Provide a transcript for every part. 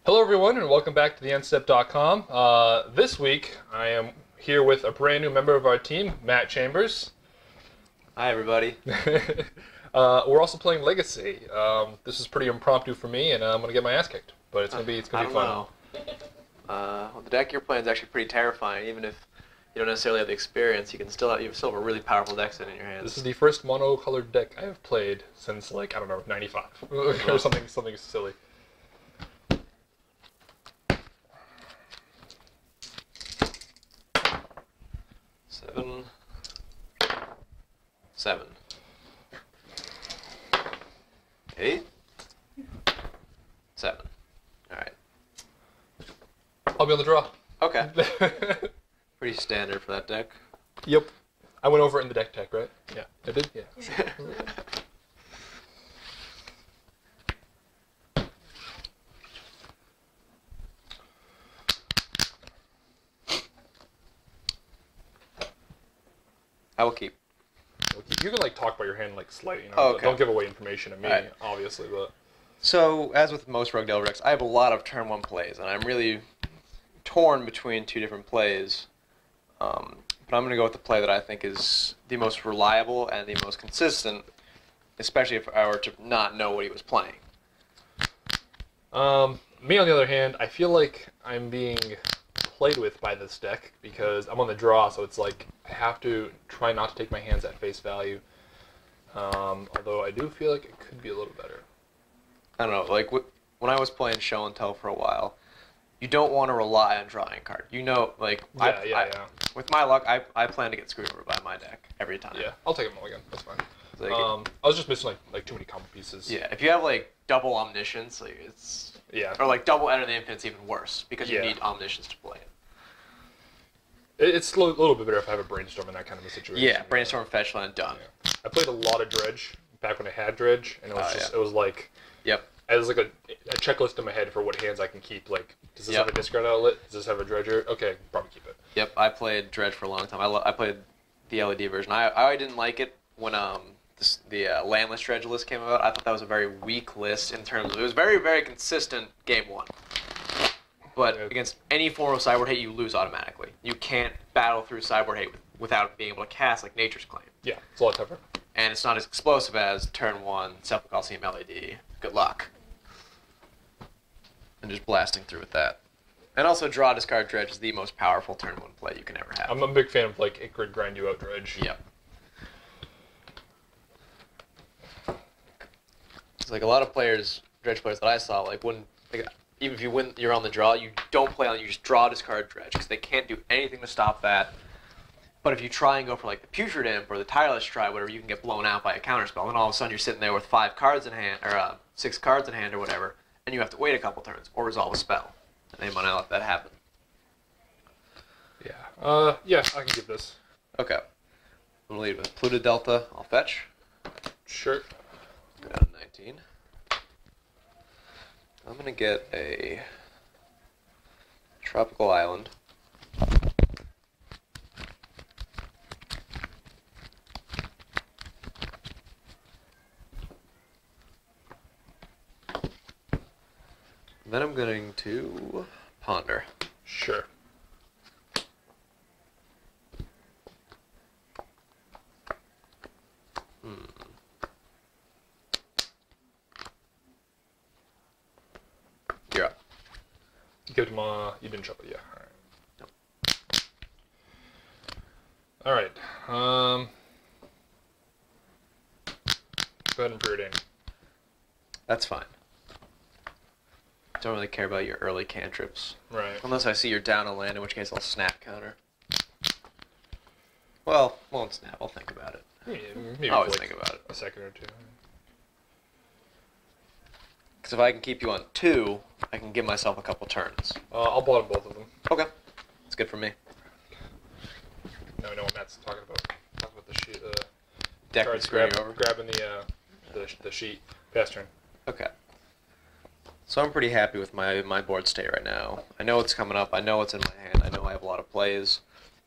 Hello everyone and welcome back to TheEndStep.com. This week I am here with a brand new member of our team, Matt Chambers. Hi everybody. We're also playing Legacy. This is pretty impromptu for me and I'm going to get my ass kicked, but it's going to be fun. I don't know. Well, the deck you're playing is actually pretty terrifying. Even if you don't necessarily have the experience, you still have a really powerful deck sitting in your hands. This is the first mono-colored deck I have played since, like, I don't know, 95 or something silly. Seven. 8. 7. All right. I'll be on the draw. Okay. Pretty standard for that deck. Yep. I went over it in the deck tech, right? Yeah. I did? Yeah. I will keep. You can, like, talk about your hand, like, slightly, you know. Oh, okay. Don't give away information to me, right. Obviously, but... So, as with most Rogue Delver decks, I have a lot of turn 1 plays, and I'm really torn between two different plays. But I'm going to go with the play that I think is the most reliable and the most consistent, especially if I were to not know what he was playing. Me, on the other hand, I feel like I'm being played with by this deck because I'm on the draw, so it's like I have to try not to take my hands at face value. Although I do feel like it could be a little better. I don't know, like when I was playing Show and Tell for a while, you don't want to rely on drawing a card. You know, like, Yeah. With my luck, I plan to get screwed over by my deck every time. Yeah, I'll take a mulligan. That's fine. Like, I was just missing like too many combo pieces. Yeah, if you have like double Omniscience, like it's or like double Enter the Infinite's even worse because you need Omniscience to play it. It's a little bit better if I have a Brainstorm in that kind of a situation. Yeah, Brainstorm, Fetch Land, done. Yeah. I played a lot of Dredge back when I had Dredge, and it was it was like I was like a checklist in my head for what hands I can keep. Like, does this have a discard outlet? Does this have a Dredger? Okay, probably keep it. Yep, I played Dredge for a long time. I played the LED version. I didn't like it when the landless Dredge list came out. I thought that was a very weak list in terms of, it was very, very consistent game 1. But against any form of sideboard hate, you lose automatically. You can't battle through sideboard hate without being able to cast like Nature's Claim. Yeah, it's a lot tougher. And it's not as explosive as turn 1 Sepulchral Coliseum LED. Good luck. And just blasting through with that. And also, draw, discard, Dredge is the most powerful turn 1 play you can ever have. I'm a big fan of, like, it could grind you out Dredge. Yep. It's like a lot of players, Dredge players that I saw, like, when, like, even if you win, you're on the draw, you don't play on it, you just draw, discard, Dredge, because they can't do anything to stop that. But if you try and go for, like, the Putrid Imp or the Tireless Stride, whatever, you can get blown out by a counterspell, and all of a sudden you're sitting there with 5 cards in hand, or 6 cards in hand or whatever, and you have to wait a couple turns, or resolve a spell. And they might not let that happen. Yeah. Yeah, I can give this. Okay. I'm going to lead with Pluto Delta. I'll fetch. Sure. Go down to 19. I'm going to get a Tropical Island. Then I'm going to Ponder. Sure. You're up. You give him you didn't shuffle, yeah. Alright. No. Alright. Go ahead and preordain. That's fine. Don't really care about your early cantrips. Right. Unless I see you're down a land, in which case I'll snap counter. Well, won't snap. I'll think about it. Yeah, maybe Always for, like, think about it. A second or two. Because if I can keep you on 2, I can give myself a couple turns. I'll bottom both of them. Okay. It's good for me. Now we know what Matt's talking about. Talk about the sheet. Deck is screwing over. Grabbing the sheet. Pass turn. Okay. So I'm pretty happy with my board state right now. I know what's coming up. I know what's in my hand. I know I have a lot of plays.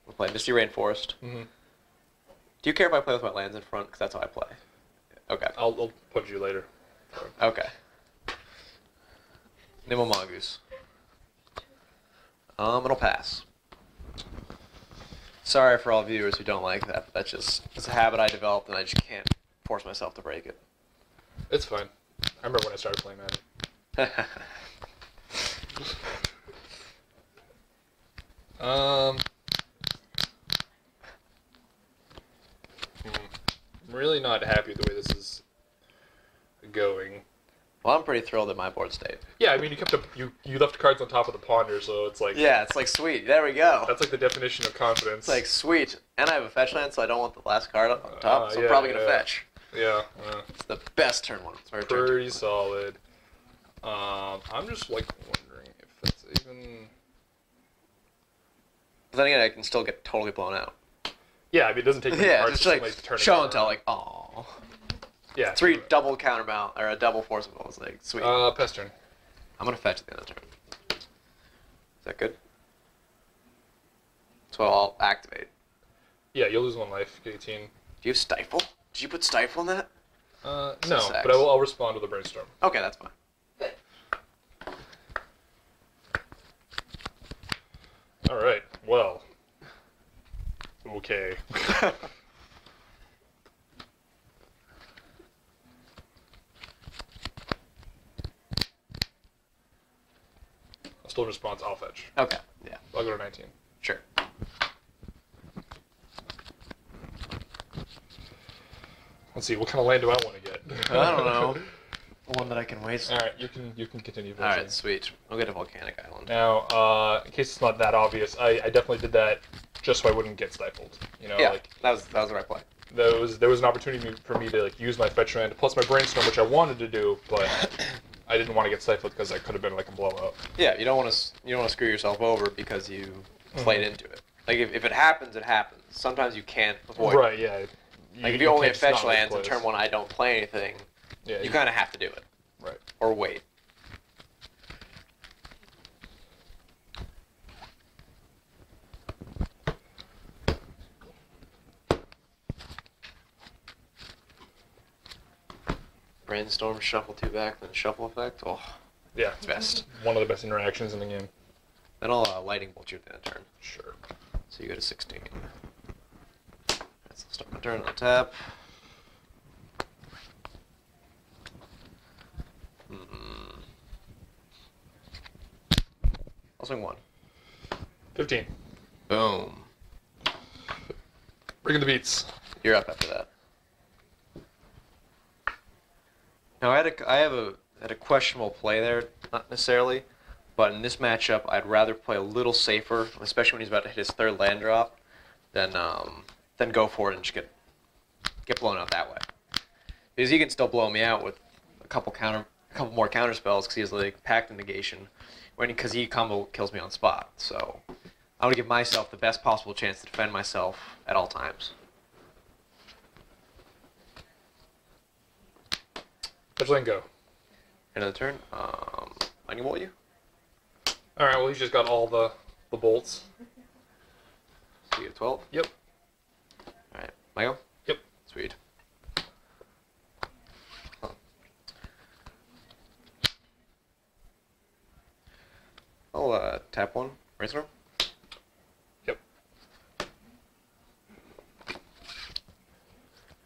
We'll play Misty Rainforest. Mm-hmm. Do you care if I play with my lands in front? Because that's how I play. Okay. I'll put you later. Okay. Nimble Mongoose. It'll pass. Sorry for all viewers who don't like that, but it's a habit I developed, and I just can't force myself to break it. It's fine. I remember when I started playing Magic. I'm really not happy with the way this is going. Well, I'm pretty thrilled at my board state. Yeah, I mean, you left cards on top of the ponder, so it's like... Yeah, it's like, sweet, there we go. That's like the definition of confidence. It's like, sweet, and I have a fetch land, so I don't want the last card on top, so I'm probably going to fetch. Yeah. It's the best turn one. It's pretty solid. I'm just, like, wondering if that's even... But then again, I can still get totally blown out. Yeah, I mean, it doesn't take many cards just like to turn show and tell, like, aww. Yeah. 3 double counterbalance, or a double force of balls, like, sweet. Pest turn. I'm going to fetch at the end of the turn. Is that good? So I'll activate. Yeah, you'll lose 1 life. Get 18. Do you have Stifle? Did you put Stifle in that? No, but I'll respond with a Brainstorm. Okay, that's fine. Alright, well. Okay. I'll still respond, I'll fetch. Okay, yeah. I'll go to 19. Sure. Let's see, what kind of land do I want to get? I don't know. One that I can waste. Alright, you can continue fetching. Alright, sweet. I'll get a volcanic island. Now, in case it's not that obvious, I definitely did that just so I wouldn't get stifled. You know, yeah, like that was the right play. There was an opportunity for me to like use my fetch land plus my brainstorm, which I wanted to do, but I didn't want to get stifled because I could have been like a blowout. Yeah, you don't want to screw yourself over because you played into it. Like if it happens, it happens. Sometimes you can't avoid. Right. Yeah. Like if you only have fetch lands and turn 1 I don't play anything, yeah, you kind of have to do it. Right. Or wait. Brainstorm, shuffle 2 back, then shuffle effect. Oh, yeah, it's best. One of the best interactions in the game. Then I'll lightning bolt you at the end of turn. Sure. So you go to 16. Alright, so I'll start my turn on the tap. I'll swing 1. 15. Boom. Bring in the beats. You're up after that. Now I had a questionable play there, not necessarily, but in this matchup I'd rather play a little safer, especially when he's about to hit his 3rd land drop, than go for it and just get blown out that way. Because he can still blow me out with a couple more counter spells because he has like Pact and Negation, because he combo kills me on spot. So I want to give myself the best possible chance to defend myself at all times. Fetch land go. End of the turn. Lightning bolt you. All right. Well, he's just got all the bolts. So you get 12. Yep. All right. My go. Yep. Sweet. I'll tap 1. Brainstorm. Yep.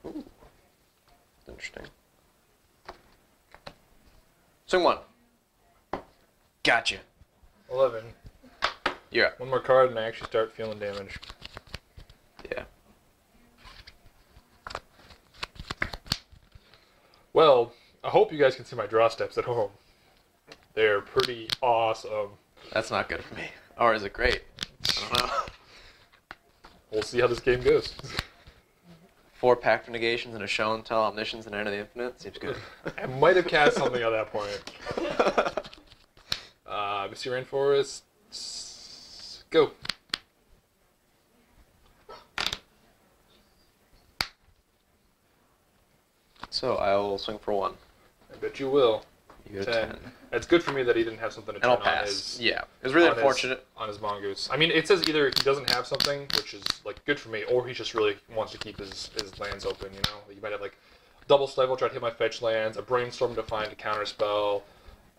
Ooh. Interesting. Swing 1. Gotcha. 11. You're up. 1 more card, and I actually start feeling damage. Yeah. Well, I hope you guys can see my draw steps at home. They're pretty awesome. That's not good for me. Or is it great? I don't know. We'll see how this game goes. 4 Pact Negations and a Show and Tell, Omniscience, and End of the Infinite. Seems good. I might have cast something at that point. Misty Rainforest. Go. So I'll swing for 1. I bet you will. You go to 10. It's good for me that he didn't have something to And turn I'll on pass. his... Yeah. It was really unfortunate. On his Mongoose. I mean, it says either he doesn't have something, which is, like, good for me, or he just really wants to keep his lands open, you know? You might have, like, double stifle, try to hit my fetch lands, a brainstorm to find a counter spell,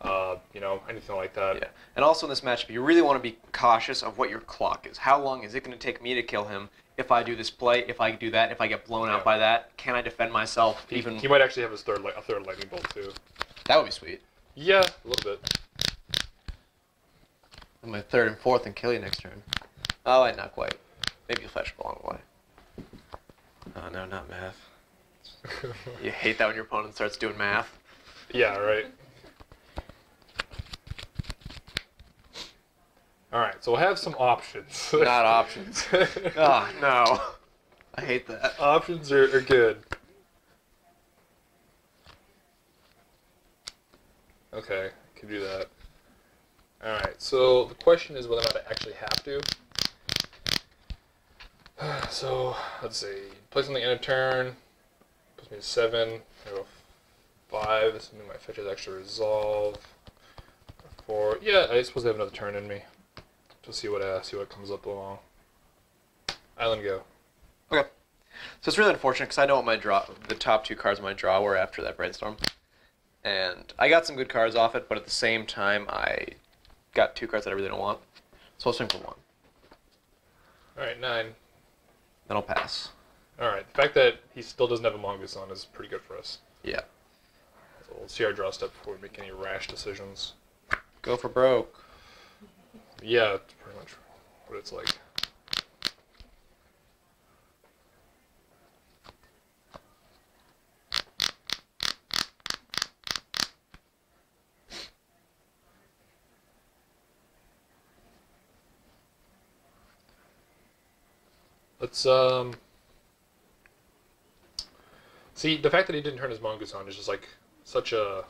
You know, anything like that. Yeah. And also in this matchup, you really want to be cautious of what your clock is. How long is it going to take me to kill him if I do this play, if I do that, if I get blown out by that? Can I defend myself? He might actually have his third lightning bolt too. That would be sweet. Yeah, a little bit. And my third and fourth and kill you next turn. Oh, wait, not quite. Maybe you'll fetch along the way. Oh, no, not math. You hate that when your opponent starts doing math. Yeah, right. Alright, so we'll have some options. Not options. Oh, no. I hate that. Options are good. Okay, can do that. Alright, so the question is whether or not I actually have to. So, let's see. Play something end of turn. Puts me to 7. I go 5. This will mean my fetch has extra resolve. 4. Yeah, I suppose I have another turn in me. To see what comes up along. Island go. Okay. So it's really unfortunate because I know what the top 2 cards of my draw were after that brainstorm. And I got some good cards off it, but at the same time I got 2 cards that I really don't want. So I'll swing for 1. Alright, 9. Then I'll pass. Alright, the fact that he still doesn't have a mongoose on is pretty good for us. Yeah. So we'll see our draw step before we make any rash decisions. Go for broke. Yeah, that's pretty much what it's like. Let's see, the fact that he didn't turn his mongoose on is just like such a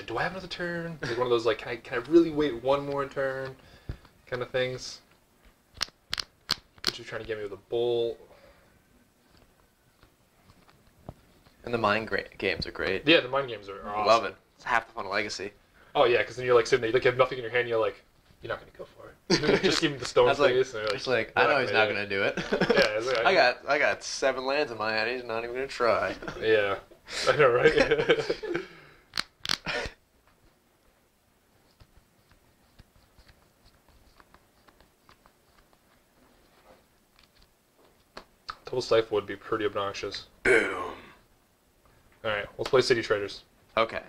do I have another turn? Like one of those like can I really wait one more turn kind of things. But you're trying to get me with a bull. And the mind games are great. Yeah, the mind games are awesome. Love it. It's half the fun of Legacy. Oh yeah, because then you're like sitting there, you like have nothing in your hand, you're like, you're not gonna go for it. Just give me the stone face. And it's like I know he's not gonna do it. Yeah, it's like, I got 7 lands in my hand. He's not even gonna try. Yeah, I know, right? Double Stifle would be pretty obnoxious. Boom. Alright, let's play City Traders. Okay.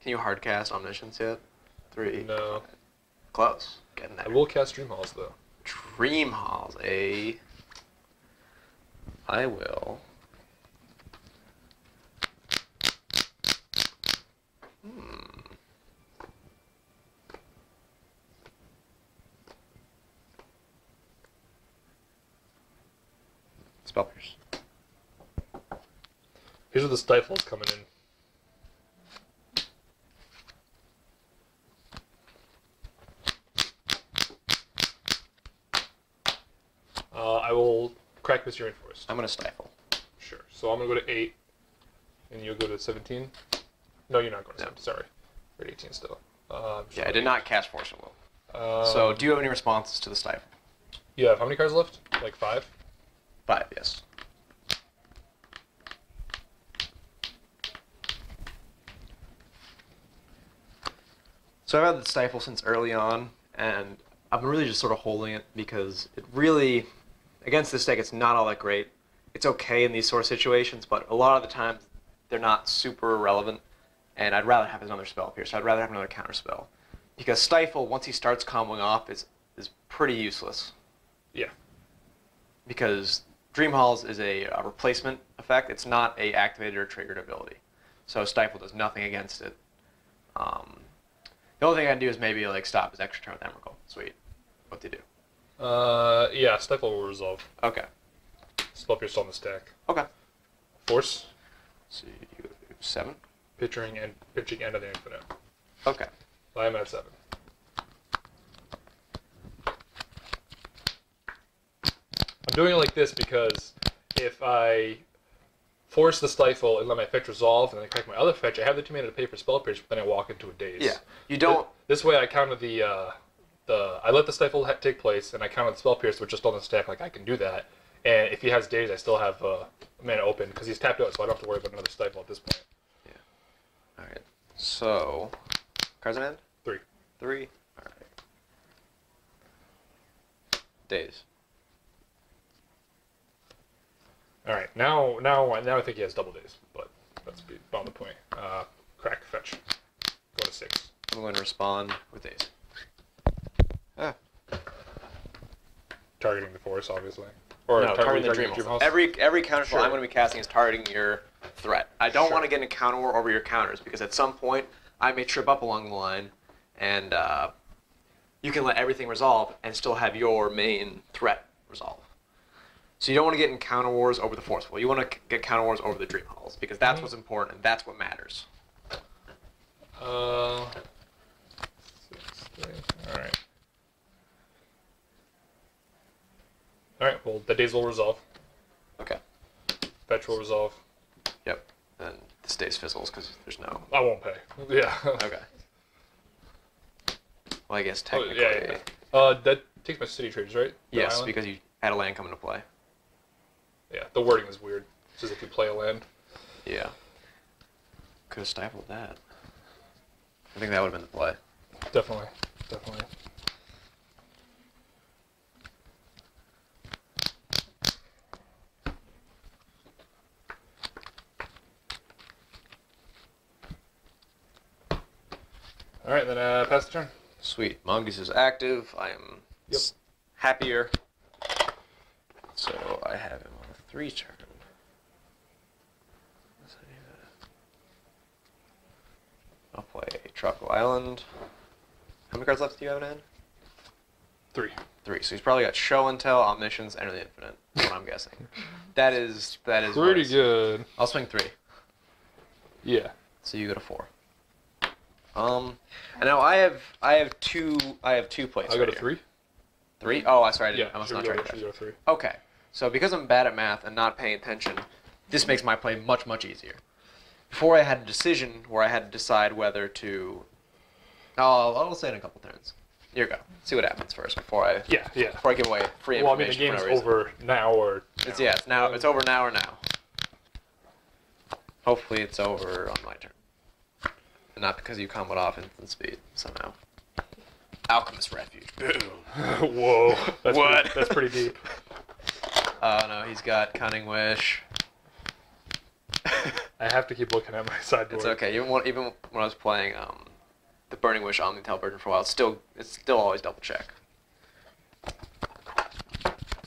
Can you hardcast Omniscience yet? 3. No. Close. Getting there. I will cast Dream Halls, though. Dream Halls, eh? I will. Spell Pierce. Here's where the Stifle's coming in. I will crack Mr. Reinforced. I'm gonna stifle. Sure. So I'm gonna go to 8, and you'll go to 17. No, you're not going to 17. Sorry, we're at 18 still. Yeah, I did not cast Force of Will. So, do you have any responses to the stifle? You have how many cards left? Like 5? 5, yes. So I've had the stifle since early on, and I'm really just sort of holding it because it really, against this deck, it's not all that great. It's okay in these sort of situations, but a lot of the times they're not super relevant, and I'd rather have another spell pierce. I'd rather have another counter spell. Because stifle, once he starts comboing off, is pretty useless. Yeah. Because Dream Halls is a replacement effect. It's not a activated or triggered ability. So stifle does nothing against it. The only thing I can do is maybe like stop his extra turn with Emrakul. Sweet. What do you do? Yeah, Stifle will resolve. Okay. Spell Pierce on the stack. Okay. Force. Let's see, 7. Pitching end of the infinite. Okay. I'm at 7. I'm doing it like this because if I force the Stifle and let my fetch resolve and then I crack my other fetch, I have the 2 mana to pay for Spell Pierce, but then I walk into a daze. Yeah. You don't. This way I counter I let the Stifle take place and I counter the Spell Pierce, which just on the stack. Like I can do that, and if he has daze, I still have mana open because he's tapped out, so I don't have to worry about another Stifle at this point. Yeah. All right. So Cards in hand? 3. 3. All right. Days. All right, now I think he has double days, but that's beyond the point. Crack, fetch. Go to 6. I'm going to respond with days. Ah. Targeting the force, obviously. Or No, targeting the dream dream house. house. Every counter spell Sure. I'm going to be casting is targeting your threat. I don't Sure. want to get in counter war over your counters because at some point I may trip up along the line, and you can let everything resolve and still have your main threat resolve. So you don't want to get in counter wars over the forceful. You want to get counter wars over the dream halls because that's what's important and that's what matters. 6, 3. All right. All right. Well, the days will resolve. Okay. Fetch will resolve. Yep. And this days fizzles because there's no. I won't pay. Yeah. Okay. Well, I guess technically. That takes my city trades, right? The Yes, island? because you had a land come into play. Yeah. The wording is weird. It says if you play a land. Yeah. Could have stifled that. I think that would have been the play. Definitely. Definitely. All right, then pass the turn. Sweet. Mongoose is active. I am Yep. happier. So I have him on a 3 turn. I'll play Tropical Island. How many cards left do you have in hand? 3. 3. So he's probably got Show and Tell, Omniscience, Enter the Infinite. That's what I'm guessing. That is Pretty good. I'll swing 3. Yeah. So you go to 4. And now I have two plays. I go to 3. 3? Oh, sorry, Yeah. I must should not we try go, to should we go 3. Okay, so because I'm bad at math and not paying attention, this makes my play much, much easier. Before I had a decision where I had to decide whether to... I'll say in a couple turns. Here we go. See what happens first before I Yeah. give away free Well, I mean, the information game's for no reason. over now or. It's over now or now. Hopefully it's over on my turn. And not because you comboed off instant speed somehow. Alchemist Refuge. Boom. Whoa. What? That's pretty deep. Oh no, he's got Cunning Wish. I have to keep looking at my sideboard. It's okay. Even when I was playing the Burning Wish Omni-Tell version for a while, it's still always double check.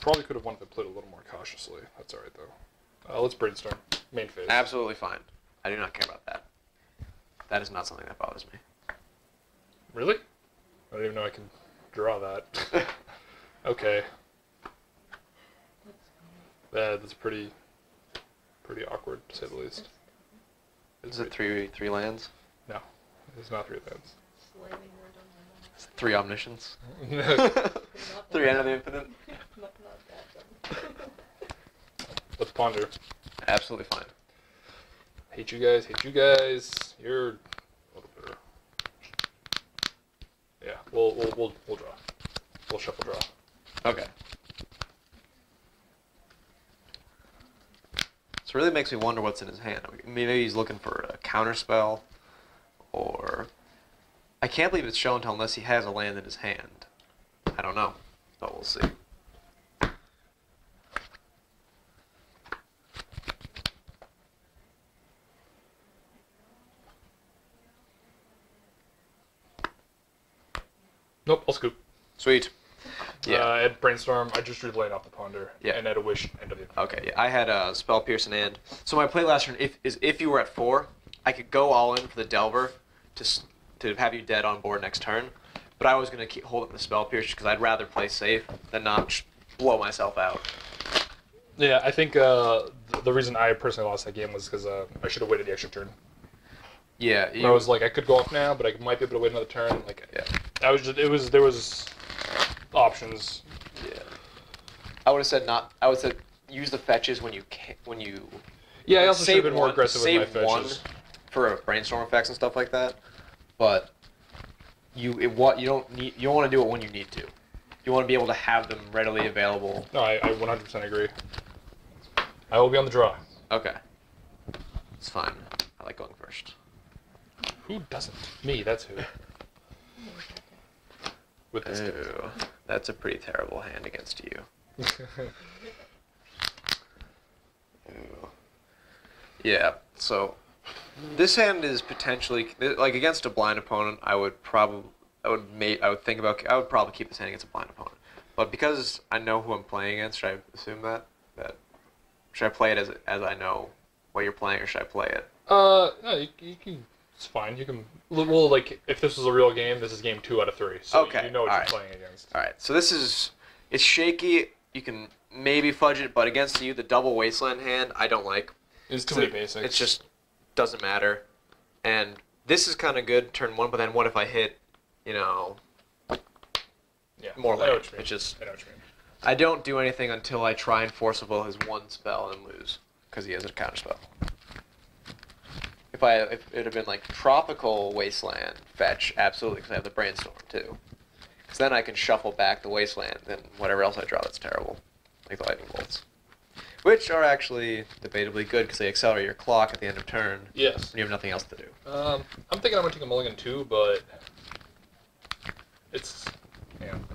Probably could have wanted to play it a little more cautiously. That's alright though. Let's brainstorm. Main phase. Absolutely fine. I do not care about that. That is not something that bothers me. Really? I don't even know I can draw that. Okay. That's pretty awkward to say the least. Is it three lands? No, it's not 3 lands. Is it 3 Omniscience? Let's 3 Enter the Infinite? ponder. Absolutely fine. Hate you guys. You're a little bitter. Yeah, we'll draw. We'll shuffle draw. Okay. So it really makes me wonder what's in his hand. I mean, maybe he's looking for a counter spell, or I can't believe it's show and tell unless he has a land in his hand. I don't know, but we'll see. Nope, I'll scoop. Sweet. Yeah. At brainstorm, I just drew the lane off the ponder. Yeah. And at a wish, end of the infinite. Okay, yeah, I had a spell pierce and so my play last turn if you were at 4, I could go all in for the Delver to have you dead on board next turn, but I was gonna keep holding the spell pierce because I'd rather play safe than not just blow myself out. Yeah, I think the reason I personally lost that game was because I should have waited the extra turn. Yeah, I was like, I could go off now, but I might be able to wait another turn. Like, yeah. There was options. Yeah. I would have said use the fetches when you Yeah, I also should have been more one- aggressive with my save one fetches. for brainstorm effects and stuff like that. But you don't want to do it when you need to. You want to be able to have them readily available. No, I 100% agree. I will be on the draw. Okay. It's fine. I like going first. Who doesn't? Me, that's who. With this. Ew, that's a pretty terrible hand against you. Ew. Yeah, so this hand is potentially like against a blind opponent. I would probably keep this hand against a blind opponent. But because I know who I'm playing against, should I assume that should I play it as I know what you're playing, or should I play it? No, you can. It's fine. You can. Well, like if this was a real game, this is game 2 out of 3. So Okay, you know what all you're right. playing against. All right, so it's shaky. You can maybe fudge it, but against you, the double wasteland hand, I don't like. It's too many basics. It just doesn't matter. And this is kind of good turn 1, but then what if I hit, Yeah. more I know land? what you mean. It's just I know what you mean. I don't do anything until I try and force will his one spell and lose because he has a counter spell. If it had been like tropical wasteland fetch, absolutely, because I have the brainstorm too. Because then I can shuffle back the wasteland and whatever else I draw that's terrible, like the lightning bolts, which are actually debatably good because they accelerate your clock at the end of turn Yes. when you have nothing else to do. I'm thinking I'm gonna take a mulligan too, but it's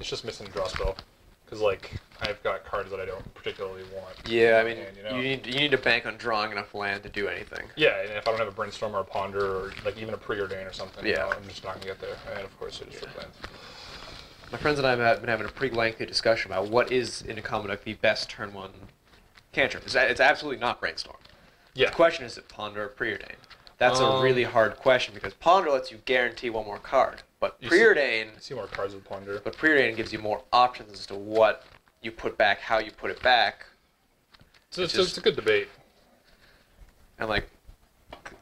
just missing a draw spell because like I've got cards that I don't particularly want. Yeah, I mean, And, you need to bank on drawing enough land to do anything. Yeah, and if I don't have a brainstorm or a ponder or like even a preordain or something, Yeah. I'm just not gonna get there. And of course, it is for plans. My friends and I have been having a pretty lengthy discussion about what is in a common deck the best turn 1 cantrip. It's absolutely not brainstorm. Yeah. The question is, Ponder or Preordain? That's a really hard question because Ponder lets you guarantee one more card, but Preordain See more cards with ponder. But Preordain gives you more options as to what you put back, how you put it back. So it's a good debate. And like,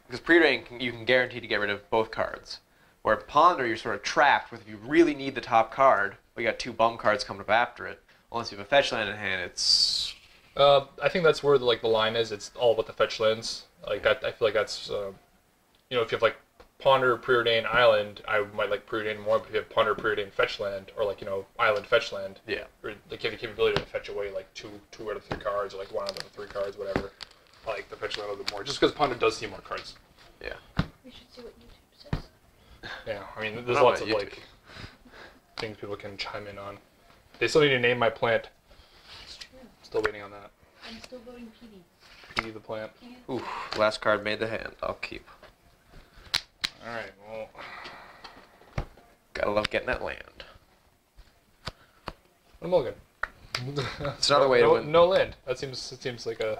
because Preordain you can guarantee to get rid of both cards, where Ponder you're sort of trapped with if you really need the top card, but you got 2 bum cards coming up after it. Unless you have a fetch land in hand, it's I think that's where the line is. It's all about the fetch lands. Like that, I feel like that's if you have like Ponder, Preordain, Island, I might like Preordain more. But if you have Ponder, Preordain, fetch land, or like Island, fetch land, yeah. or like you have the capability to fetch away like two out of 3 cards, or like 1 out of 3 cards, whatever. I like the fetch land a little bit more, just because Ponder does see more cards. Yeah. We should see what YouTube says. Yeah, I mean, there's Not lots on of YouTube. like things people can chime in on. They still need to name my plant. It's true. Still waiting on that. I'm still voting PD. PD the plant. Oof. Last card made the hand. I'll keep. All right. Well, Gotta love getting that land. I'm all good. It's another way to win. No land. It seems like a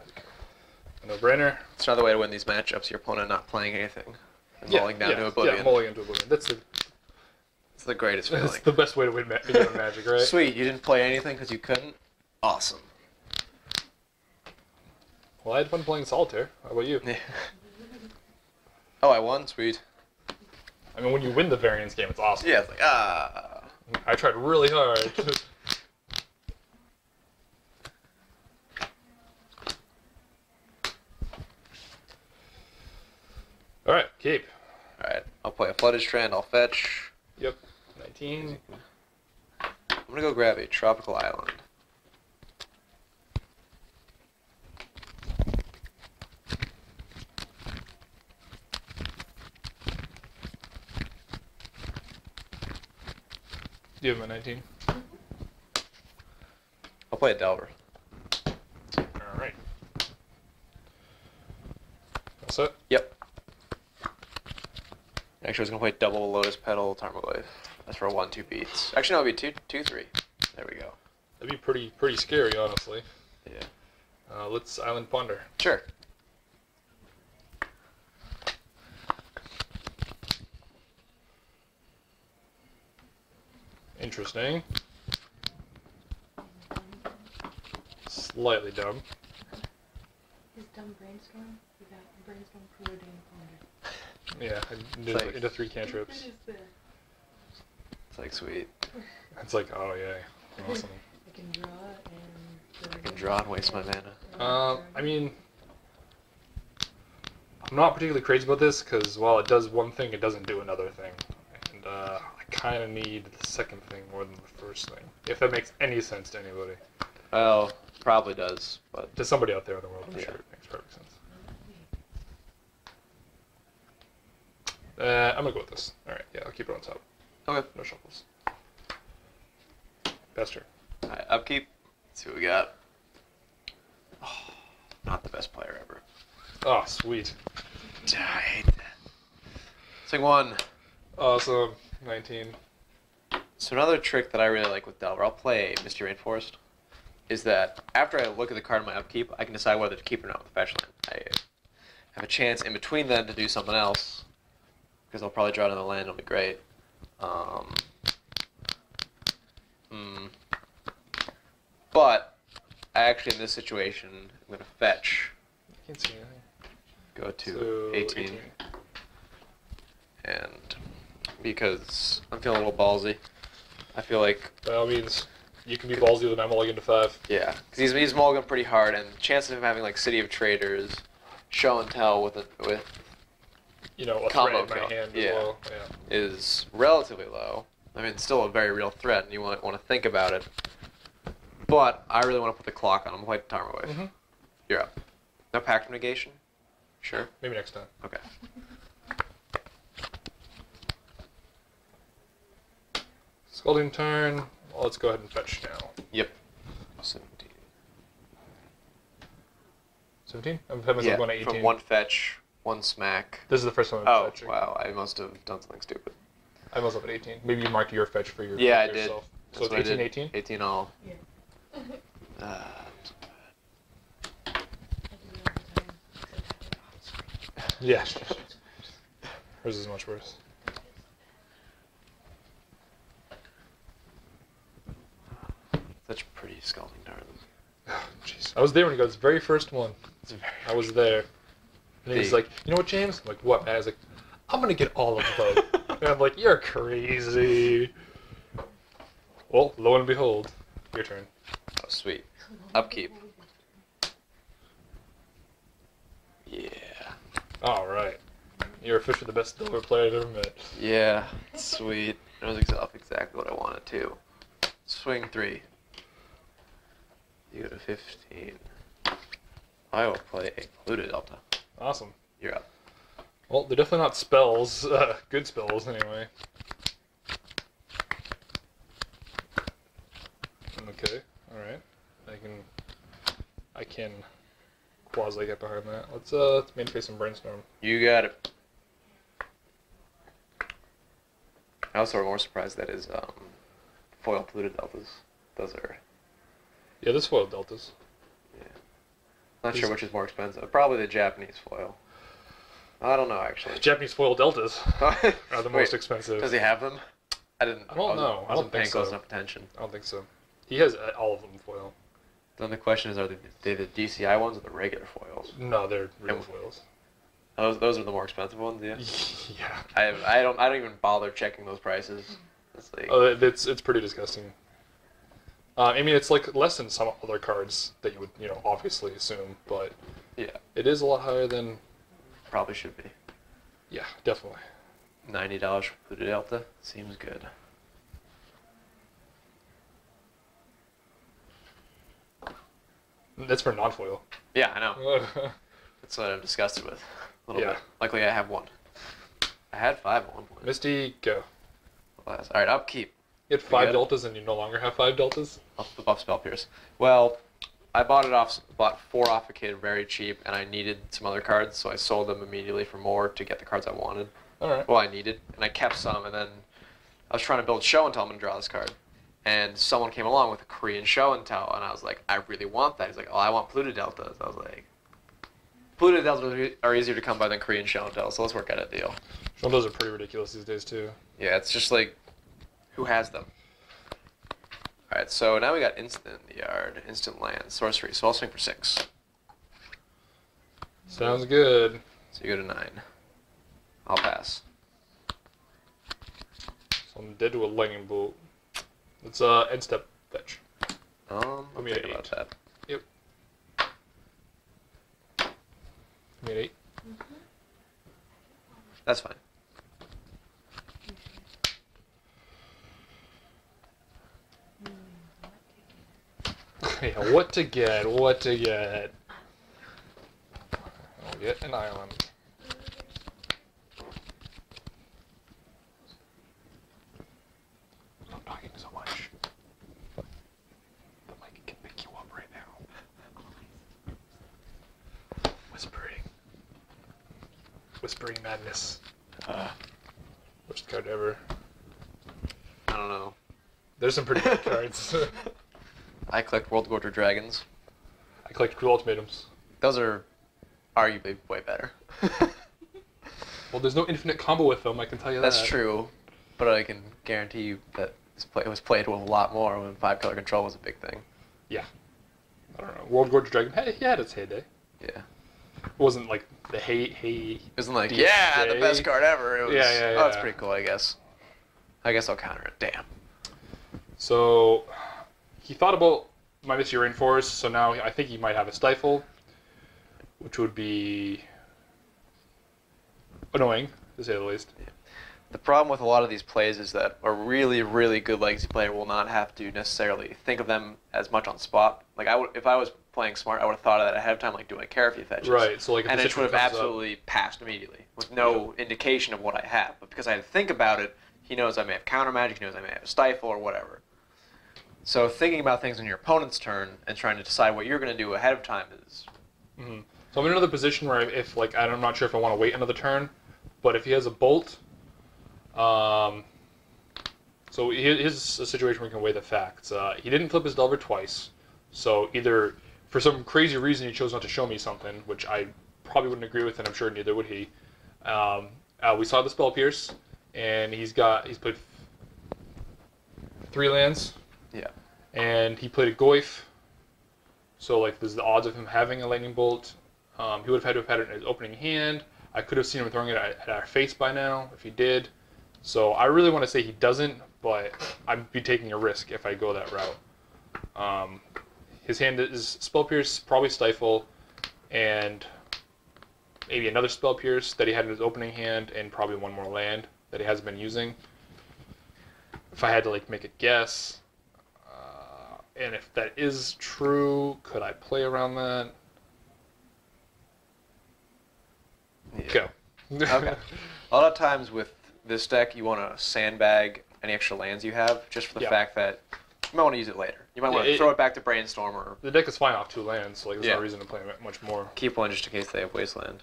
no-brainer. It's another way to win these matchups. Your opponent not playing anything, and mulling down to oblivion. Yeah, mulligan to oblivion. It's the greatest feeling. That's the best way to win Magic, right? Sweet. You didn't play anything because you couldn't. Awesome. Well, I had fun playing solitaire. How about you? Yeah. Oh, I won. Sweet. I mean, when you win the variance game, it's awesome. Yeah. It's like I tried really hard. All right, keep. All right. I'll play a flooded strand. I'll fetch. Yep. 19. I'm gonna go grab a tropical island. Do you have my 19? I'll play a Delver. All right. All set? Yep. Actually, I was gonna play double Lotus Petal Tarmogoyf. That's for 1-2 beats. Actually, no, it'll be 2-3. There we go. That'd be pretty scary, honestly. Yeah. Let's Island Ponder. Sure. Interesting. Slightly dumb. His dumb brainstorm. We got brainstorm, preordain, ponder. Yeah, like- into 3 cantrips. What is this? It's like sweet. It's like, oh yeah, awesome. I can draw and. I can draw and waste my mana. I mean, I'm not particularly crazy about this because while it does one thing, it doesn't do another thing, and I kind of need the second thing more than the first thing. If that makes any sense to anybody, Well, probably does, but to somebody out there in the world, I'm Yeah. sure it makes perfect sense. I'm gonna go with this. All right, yeah, I'll keep it on top. Okay. No shuffles. Best turn. Alright, upkeep. Let's see what we got. Oh, not the best player ever. Oh, sweet. I hate that. Swing 1. Awesome. 19. So another trick that I really like with Delver, I'll play Misty Rainforest, is that after I look at the card in my upkeep, I can decide whether to keep it or not with fetch land. I have a chance in between then to do something else, because I'll probably draw another land, it'll be great. But, I actually, in this situation, I'm going to fetch. I can't see anything. Go to So, 18. And because I'm feeling a little ballsy, I feel like... By all means, you can be ballsy with an mulligan to 5. Yeah, because he's mulligan pretty hard, and the chance of him having like City of Traders, Show and Tell with You know, a combo threat in my kill. hand Yeah. as well. Yeah. is relatively low. I mean, it's still a very real threat, and you want to think about it. But I really want to put the clock on him. Play Timer Wave. Mm-hmm. You're up. No Pact of Negation? Sure. Maybe next time. Okay. Scalding turn. Well, let's go ahead and fetch now. Yep. 17. 17? I'm having myself going to 18. From 1 fetch, 1 smack. This is the first time I'm Oh, fetching. wow. I must have done something stupid. I was up at 18. Maybe you marked your fetch for your Yeah, I did. yourself. So That's it's what I 18, did. 18? 18 all. Yeah. Uh, I do it all the time, except Yeah. Hers is much worse. such pretty scalding turns. Oh, jeez. I was there when he got his very first one. It's very I was there. And he was like, you know what, James? I'm like, what? And I was like, I'm going to get all of them. And I'm like, you're crazy. Well, lo and behold, your turn. Oh, sweet. Upkeep. Yeah. All right. You're officially the best Delver player I've ever met. Yeah. Sweet. That was exactly what I wanted too. Swing 3. You go to 15. I will play a Polluted Delta. Awesome. You're up. Well, they're definitely not spells. Good spells, anyway. Okay. All right. I can quasi get behind that. Let's main face some brainstorm. You got it. I also am more surprised that is foil Polluted Deltas. Those are... Yeah, this foil deltas. Yeah. Not sure which is more expensive. Probably the Japanese foil. I don't know, actually. Japanese foil deltas are the most Wait, expensive. Does he have them? I don't know. I don't think paying close so. enough attention. I don't think so. He has all of them foil. Then the question is, are they the DCI ones or the regular foils? No, they're real And- foils. Those are the more expensive ones, yeah. Yeah. I don't even bother checking those prices. It's like, Oh, it's pretty disgusting. I mean, it's like less than some other cards that you would, obviously assume, but yeah, it is a lot higher than. probably should be. Yeah, definitely. $90 for Polluted Delta seems good. That's for non-foil. Yeah, I know. That's what I'm disgusted with. A little Yeah. bit. Luckily, I have 1. I had 5 at one point. Misty, go. All right, upkeep. You had 5 good? deltas and you no longer have 5 deltas? I'll flip off Spell Pierce. Well, I bought 4 off a kid very cheap, and I needed some other cards, so I sold them immediately for more to get the cards I wanted. Alright. Well, I needed, and I kept some, and then I was trying to build Show and Tell. I'm going to draw this card. And someone came along with a Korean Show and Tell, and I was like, I really want that. He's like, oh, I want Polluted Deltas. I was like, Polluted Deltas are easier to come by than Korean Show and Tell, so let's work out a deal. Those are pretty ridiculous these days, too. Yeah, it's just like, who has them? Alright, so now we got Instant in the yard, Instant Land, Sorcery, so I'll swing for 6. Sounds good. So you go to 9. I'll pass. So I'm dead to a lightning bolt. Let's EndStep fetch. I'll Put me at think about 8. that. Yep. Put me at 8. That's fine. Yeah, what to get? What to get? I'll get an island. Whispering Madness. Uh, Worst card ever. I don't know. There's some pretty good cards. I collect World Gorger Dragons. I collect Cruel Ultimatums. Those are arguably way better. Well, there's no infinite combo with them, I can tell you that. That's true, but I can guarantee you that it was played with a lot more when 5-color control was a big thing. Yeah. I don't know. World Gorger Dragon, he had its heyday. Yeah. It wasn't like the hey. It wasn't like, DSJ. yeah, the best card ever. It was, Yeah. Oh, that's pretty cool, I guess. I guess I'll counter it. Damn. So, he thought about my Misty Rainforest, so now I think he might have a Stifle, which would be annoying, to say the least. Yeah. The problem with a lot of these plays is that a really, really good legacy player will not have to necessarily think of them as much on spot. Like if I was playing smart, I would have thought of that ahead of time. Like, do I care if he fetches? Right. So like, if and the it would situation have comes up- absolutely passed immediately with no indication of what I have. But because I had to think about it, he knows I may have counter magic. He knows I may have a Stifle or whatever. So thinking about things on your opponent's turn and trying to decide what you're going to do ahead of time is. Mm-hmm. So I'm in another position where if like I'm not sure if I want to wait another turn, but if he has a Bolt. So here's a situation where we can weigh the facts. He didn't flip his Delver twice, so either for some crazy reason he chose not to show me something, which I probably wouldn't agree with, and I'm sure neither would he. We saw the Spell Pierce, and he's played 3 lands. Yeah. And he played a Goyf, so like there's the odds of him having a Lightning Bolt. He would have had to have had it in his opening hand. I could have seen him throwing it at our face by now if he did. So I really want to say he doesn't, but I'd be taking a risk if I go that route. His hand is Spell Pierce, probably Stifle, and maybe another Spell Pierce that he had in his opening hand, and probably one more land that he hasn't been using. If I had to like make a guess, and if that is true, could I play around that? Yeah. Go. Okay. A lot of times with this deck, you want to sandbag any extra lands you have, just for the fact that you might want to use it later. You might want to throw it back to Brainstorm or The deck is fine off 2 lands, so like there's Yeah. no reason to play much more. keep one just in case they have Wasteland.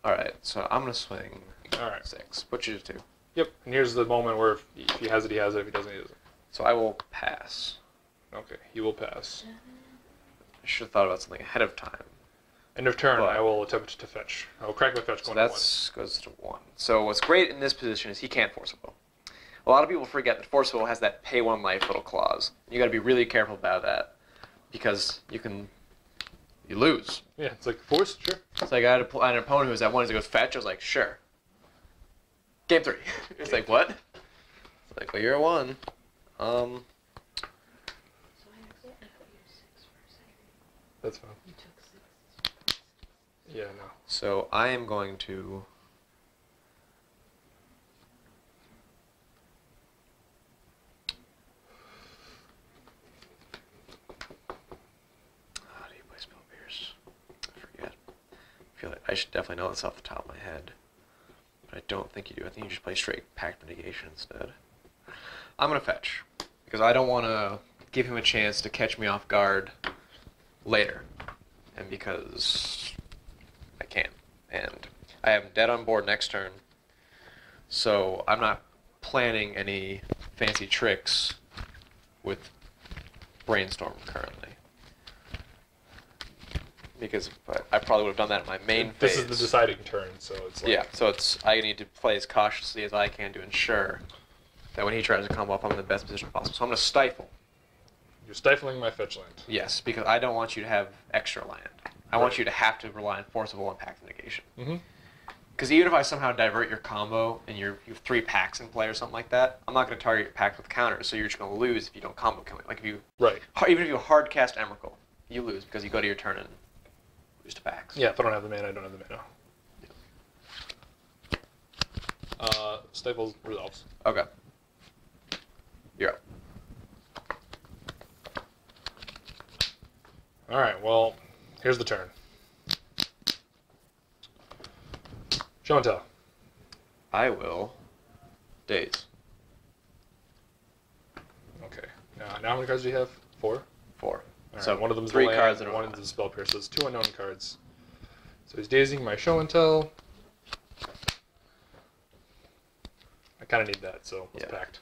Alright, so I'm going to swing All right. 6. What you do? Yep. And here's the moment where if he has it, he has it. If he doesn't, he doesn't. So I will pass. Okay. He will pass. I should have thought about something ahead of time. End of turn. But- I will attempt to fetch. I will crack my fetch So going that goes to 1. So what's great in this position is he can't Force a Will. A lot of people forget that Force a Will has that pay 1 life little clause. You got to be really careful about that because you lose. to 1. Yeah. It's like force. Sure. So I got an opponent who was at 1 as he goes fetch. I was like, sure. Game 3. It's like, what? It's like, well, you're at 1. So I accidentally put you 6 for a second. That's fine. You took 6. Yeah. No. So I am going to. How do you play Spell Pierce? I forget. I feel like I should definitely know this off the top of my head. But I don't think you do. I think you just play straight Pact Mitigation instead. I'm going to fetch. Because I don't want to give him a chance to catch me off guard later. And because I can. And I have him dead on board next turn. So I'm not planning any fancy tricks with Brainstorm currently. Because I probably would have done that in my main phase. This is the deciding turn, so it's like. Yeah, so I need to play as cautiously as I can to ensure that when he tries to come up, I'm in the best position possible. So I'm going to Stifle. You're stifling my fetch land. Yes, because I don't want you to have extra land. I want you to have to rely on Forcible and Pact Negation. Mm-hmm. Because even if I somehow divert your combo and you have 3 packs in play or something like that, I'm not going to target your pack with counters, so you're just going to lose if you don't combo kill me. Like if you, Right. even if you hard cast Emrakul, you lose because you go to your turn and lose to packs. Yeah. If I don't have the mana, I don't have the mana. Stifles resolves. Okay. You're up. All right. Well, here's the turn. Show and tell. I will daze. Okay. Now how many cards do you have? 4? 4. All right, So one of them's 3 land, cards and one is the Spell Pierce. So it's 2 unknown cards. So he's dazing my show and tell. I kind of need that, so it's packed.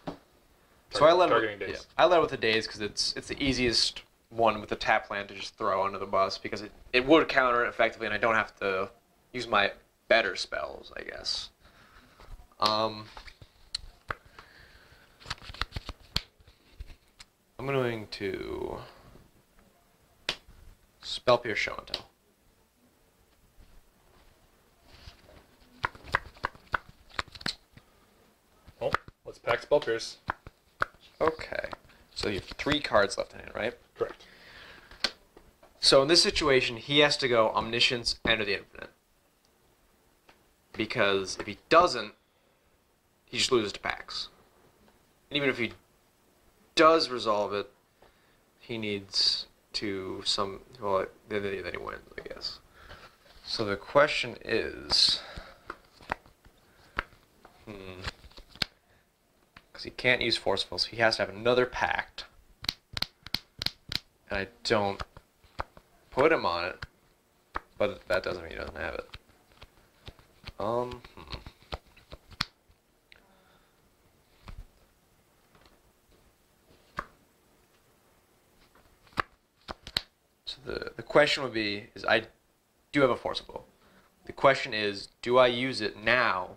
So I let it with the daze because it's the easiest one with the tap land to just throw under the bus because it would counter it effectively and I don't have to use my better spells, I guess. I'm going to Spell Pierce Show and Tell. Well, let's pack Spell Pierce. Okay. So you have 3 cards left in hand, right? Correct. So in this situation, he has to go Omniscience, Enter the Infinite. Because if he doesn't, he just loses to packs. And even if he does resolve it, he needs to well, then he wins, I guess. So the question is, because he can't use Forceful, so he has to have another pact. And I don't put him on it, but that doesn't mean he doesn't have it. So the question would be, is I do have a Forcible. The question is, do I use it now?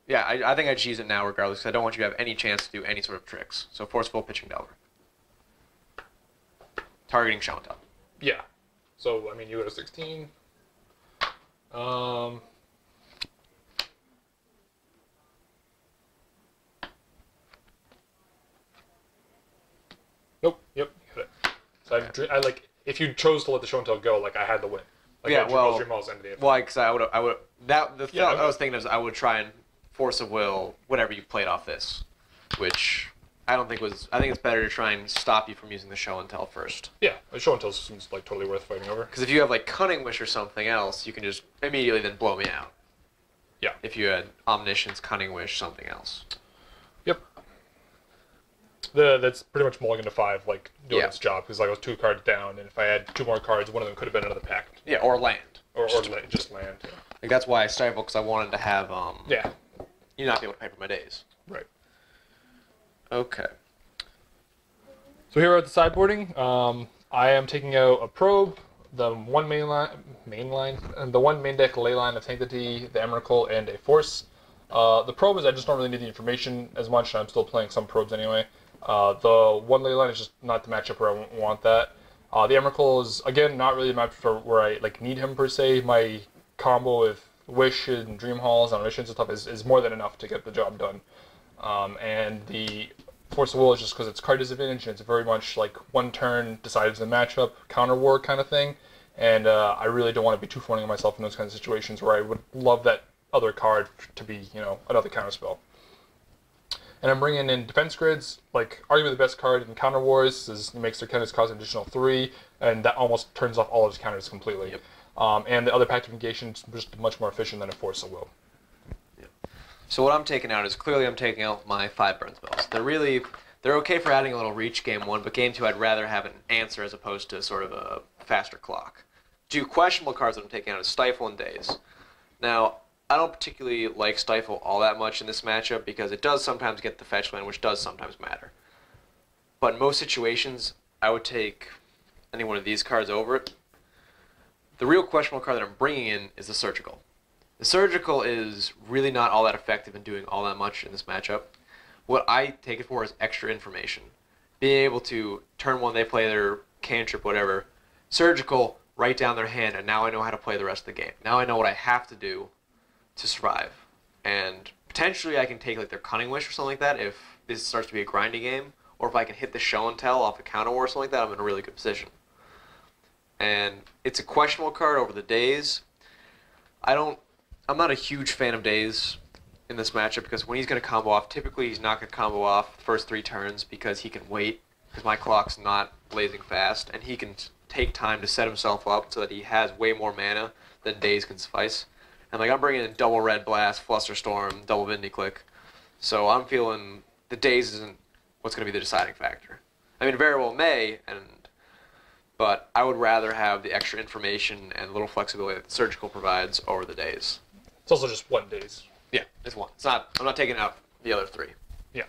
Yeah, I think I should use it now regardless, because I don't want you to have any chance to do any sort of tricks. So Forceful, Pitching Delver. Targeting Show and Tell. Yeah. So, I mean, you go to 16. Nope. Yep. You got it. So Okay. I like if you chose to let the show and tell go, like I had the win. Like Yeah, well, Dream Halls ended the infinite. why? Because I would the Yeah, thought okay. I was thinking is I would try and force of will whatever you played off this, which I don't think was. I think it's better to try and stop you from using the show and tell first. Yeah, the show and tell seems like totally worth fighting over. Because if you have like Cunning Wish or something else, you can just immediately then blow me out. Yeah. If you had Omniscience, Cunning Wish, something else. Yep. That's pretty much mulligan to 5, like doing Yeah. its job because like I was 2 cards down, and if I had 2 more cards, one of them could have been another pact. Yeah, or land. Or just land. Yeah. Like that's why I stifled because I wanted to have Yeah. you not be able to pay for my days. Right. Okay. So here at the sideboarding, I am taking out a probe, the one main deck ley line of Sanctity, the Emrakul, and a Force. The probe is I just don't really need the information as much, and I'm still playing some probes anyway. The one ley line is just not the matchup where I want that. The Emrakul is again not really a matchup for where I like need him per se. My combo with Wish and Dream Halls and Omniscience and stuff is more than enough to get the job done. And the Force of Will is just because it's card disadvantage and it's very much like one turn decides the matchup, counter war kind of thing. And I really don't want to be too fronting myself in those kinds of situations where I would love that other card to be, another counter spell. And I'm bringing in Defense Grids, like arguably the best card in Counter Wars, is it makes their counters cost an additional 3, and that almost turns off all of his counters completely. Yep. And the other Pact of Negation is just much more efficient than a Force of Will. So what I'm taking out is clearly I'm taking out my 5 burn spells. They're okay for adding a little reach game 1, but game 2 I'd rather have an answer as opposed to sort of a faster clock. 2 questionable cards that I'm taking out is Stifle and Daze. Now, I don't particularly like Stifle all that much in this matchup because it does sometimes get the fetch land, which does sometimes matter. But in most situations, I would take any one of these cards over it. The real questionable card that I'm bringing in is the Surgical. The Surgical is really not all that effective in doing all that much in this matchup. What I take it for is extra information. Being able to, turn 1 they play their cantrip, whatever, Surgical, write down their hand, and now I know how to play the rest of the game. Now I know what I have to do to survive. And potentially I can take like their Cunning Wish or something like that if this starts to be a grindy game, or if I can hit the Show and Tell off a counter war or something like that, I'm in a really good position. And it's a questionable card over the days. I'm not a huge fan of Daze in this matchup because when he's going to combo off, typically he's not going to combo off the first 3 turns because he can wait, because my clock's not blazing fast, and he can take time to set himself up so that he has way more mana than Daze can suffice. And like I'm bringing in double Red Blast, Flusterstorm, double Vindy Click, so I'm feeling the Daze isn't what's going to be the deciding factor. I mean, very well may, but I would rather have the extra information and little flexibility that Surgical provides over the days. It's also just 1 days. Yeah, it's one. It's not. I'm not taking out the other 3. Yeah.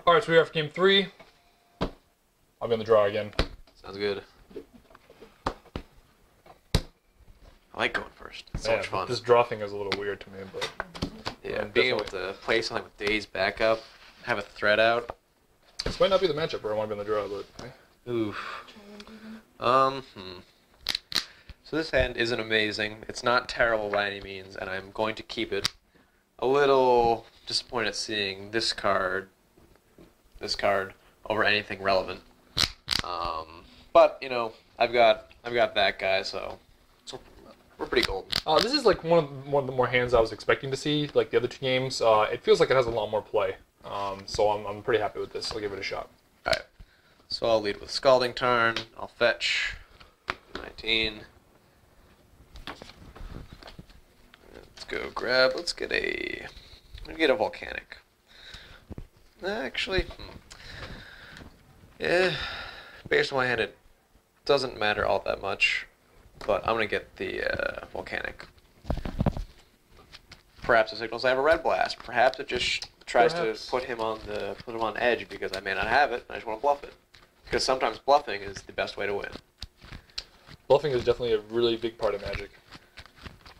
All right, so we are for game 3. I'll be on the draw again. Sounds good. I like going first. It's so Yeah, much fun. This draw thing is a little weird to me, but Yeah, being able to play something with days backup, have a thread out. this might not be the matchup where I want to be on the draw, but Oof. So this hand isn't amazing. It's not terrible by any means, and I'm going to keep it. A little disappointed at seeing this card over anything relevant. But you know, I've got that guy, so we're pretty golden. this is like one of the more hands I was expecting to see. Like the other 2 games, it feels like it has a lot more play. So I'm pretty happy with this. I'll give it a shot. All right. So I'll lead with Scalding Tarn. I'll fetch 19. Let's go grab. Let's get a volcanic. Actually, yeah. Based on my hand, it doesn't matter all that much. But I'm gonna get the volcanic. Perhaps it signals I have a red blast. Perhaps it just tries to put him on edge because I may not have it and I just want to bluff it. Because sometimes bluffing is the best way to win. Bluffing is definitely a really big part of Magic.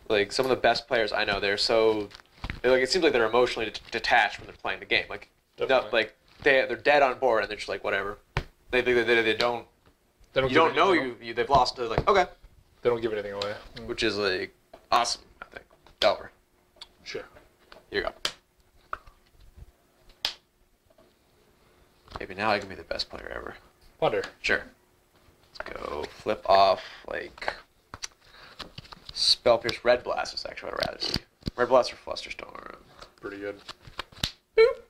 Like some of the best players I know, it seems like they're emotionally detached when they're playing the game. Like, they're dead on board and they're just like whatever. They don't. They've lost. They're like okay. They don't give anything away. Which is like awesome. I think. Delver. Sure. Here you go. Maybe now I can be the best player ever. Ponder. Sure. Let's go flip off, like, Spell Pierce Red Blast is actually what I'd rather see. Red Blast or Flusterstorm. Pretty good. Boop.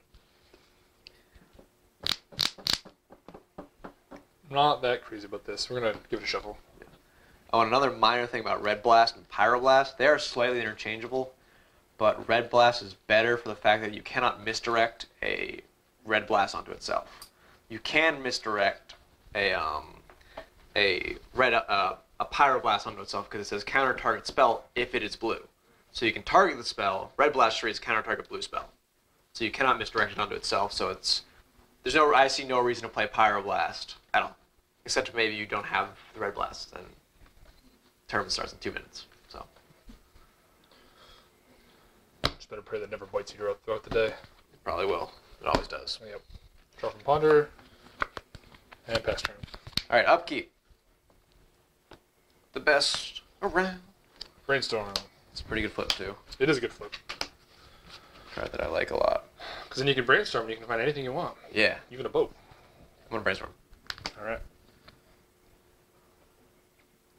Not that crazy about this. We're going to give it a shuffle. Oh, and another minor thing about Red Blast and Pyroblast, they are slightly interchangeable, but Red Blast is better for the fact that you cannot misdirect a Red Blast onto itself. You can misdirect a Pyroblast onto itself because it says counter target spell if it is blue. So you can target the spell. Red Blast treats counter target blue spell. So you cannot misdirect it onto itself. So I see no reason to play Pyroblast at all, except maybe you don't have the Red Blast and tournament starts in 2 minutes. So Just better pray that never bites you throughout the day. it probably will. It always does. Yep. Draw from Ponder and pass turn. All right, upkeep. The best around. Brainstorm. It's a pretty good flip too. It is a good flip. Card that I like a lot. Because then you can brainstorm and you can find anything you want. Yeah. Even a boat. I'm gonna brainstorm. All right.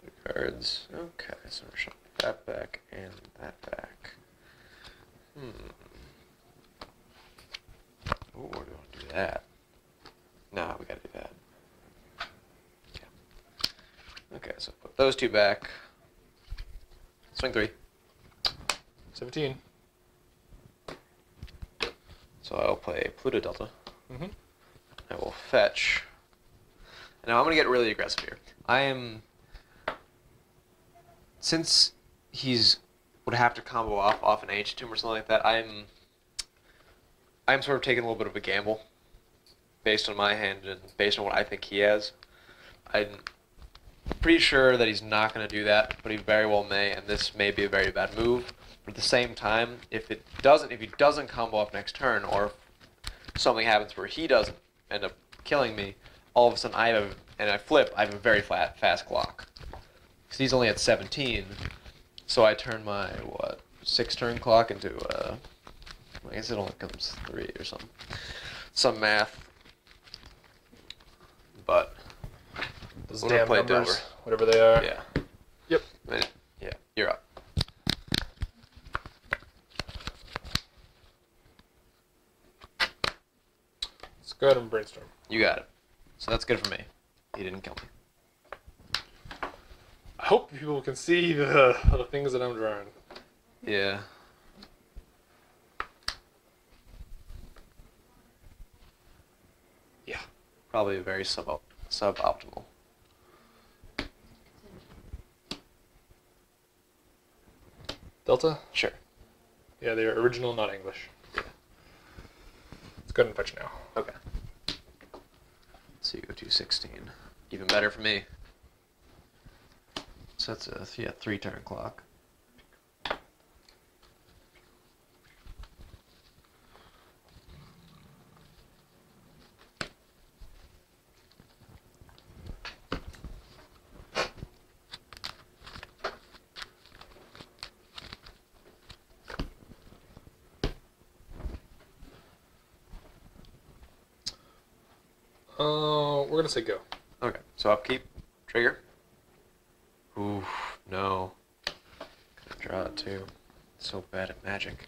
The cards. Okay, so we're showing that back and that back. Ooh, we're gonna do that. No, we gotta do that. Yeah. Okay, so put those 2 back. Swing 3. 17. So I'll play Pluto Delta. Mm-hmm. I will fetch. Now I'm gonna get really aggressive here. Since he's would have to combo off an Ancient Tomb or something like that, I'm sort of taking a little bit of a gamble based on my hand and based on what I think he has. I'm pretty sure that he's not going to do that, but he very well may, and this may be a very bad move. But at the same time, if he doesn't combo up next turn, or if something happens where he doesn't end up killing me, all of a sudden I have a very fast clock. Because he's only at 17, so I turn my 6-turn clock into I guess it only comes 3 or something. Some math. But Those we're gonna damn play numbers, Delver. whatever they are. Yeah. Yep. Yeah, you're up. Let's go ahead and brainstorm. You got it. So that's good for me. He didn't kill me. I hope people can see the things that I'm drawing. Yeah. Yeah. Probably very suboptimal. Delta? Sure. Yeah, they're original, not English. Let's go ahead and fetch now. Okay. So you go to 16. Even better for me. So that's a 3-turn clock. We're gonna say go. Okay, so upkeep, trigger. Oof, no. Gonna draw it too. So bad at magic.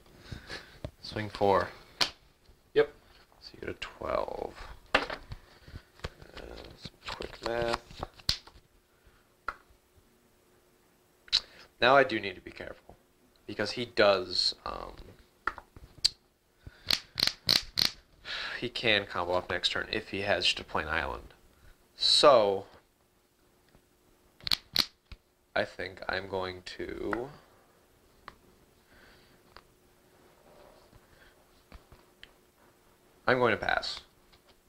Swing 4. Yep. So you go to 12. Some quick math. Now I do need to be careful. Because he does, he can combo off next turn if he has just a plain island. So, I think I'm going to... I'm going to pass.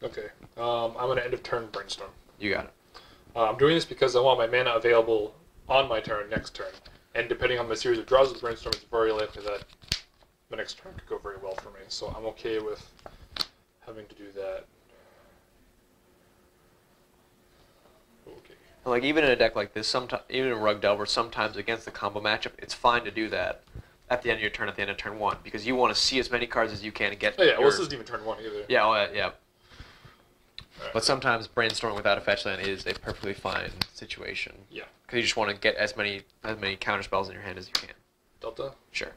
Okay. I'm gonna end of turn brainstorm. You got it. I'm doing this because I want my mana available on my turn next turn. And depending on the series of draws of the brainstorm, it's very likely that the next turn could go very well for me. So I'm okay with having to do that. Okay. Like, even in a deck like this, sometimes, even in Rug Delver, sometimes against the combo matchup, it's fine to do that at the end of your turn, at the end of turn 1, because you want to see as many cards as you can and get. Oh yeah, well, this isn't even turn 1 either. Yeah, oh, yeah. Right. But sometimes brainstorming without a fetch land is a perfectly fine situation. Yeah. Because you just want to get as many counter spells in your hand as you can. Delta? Sure.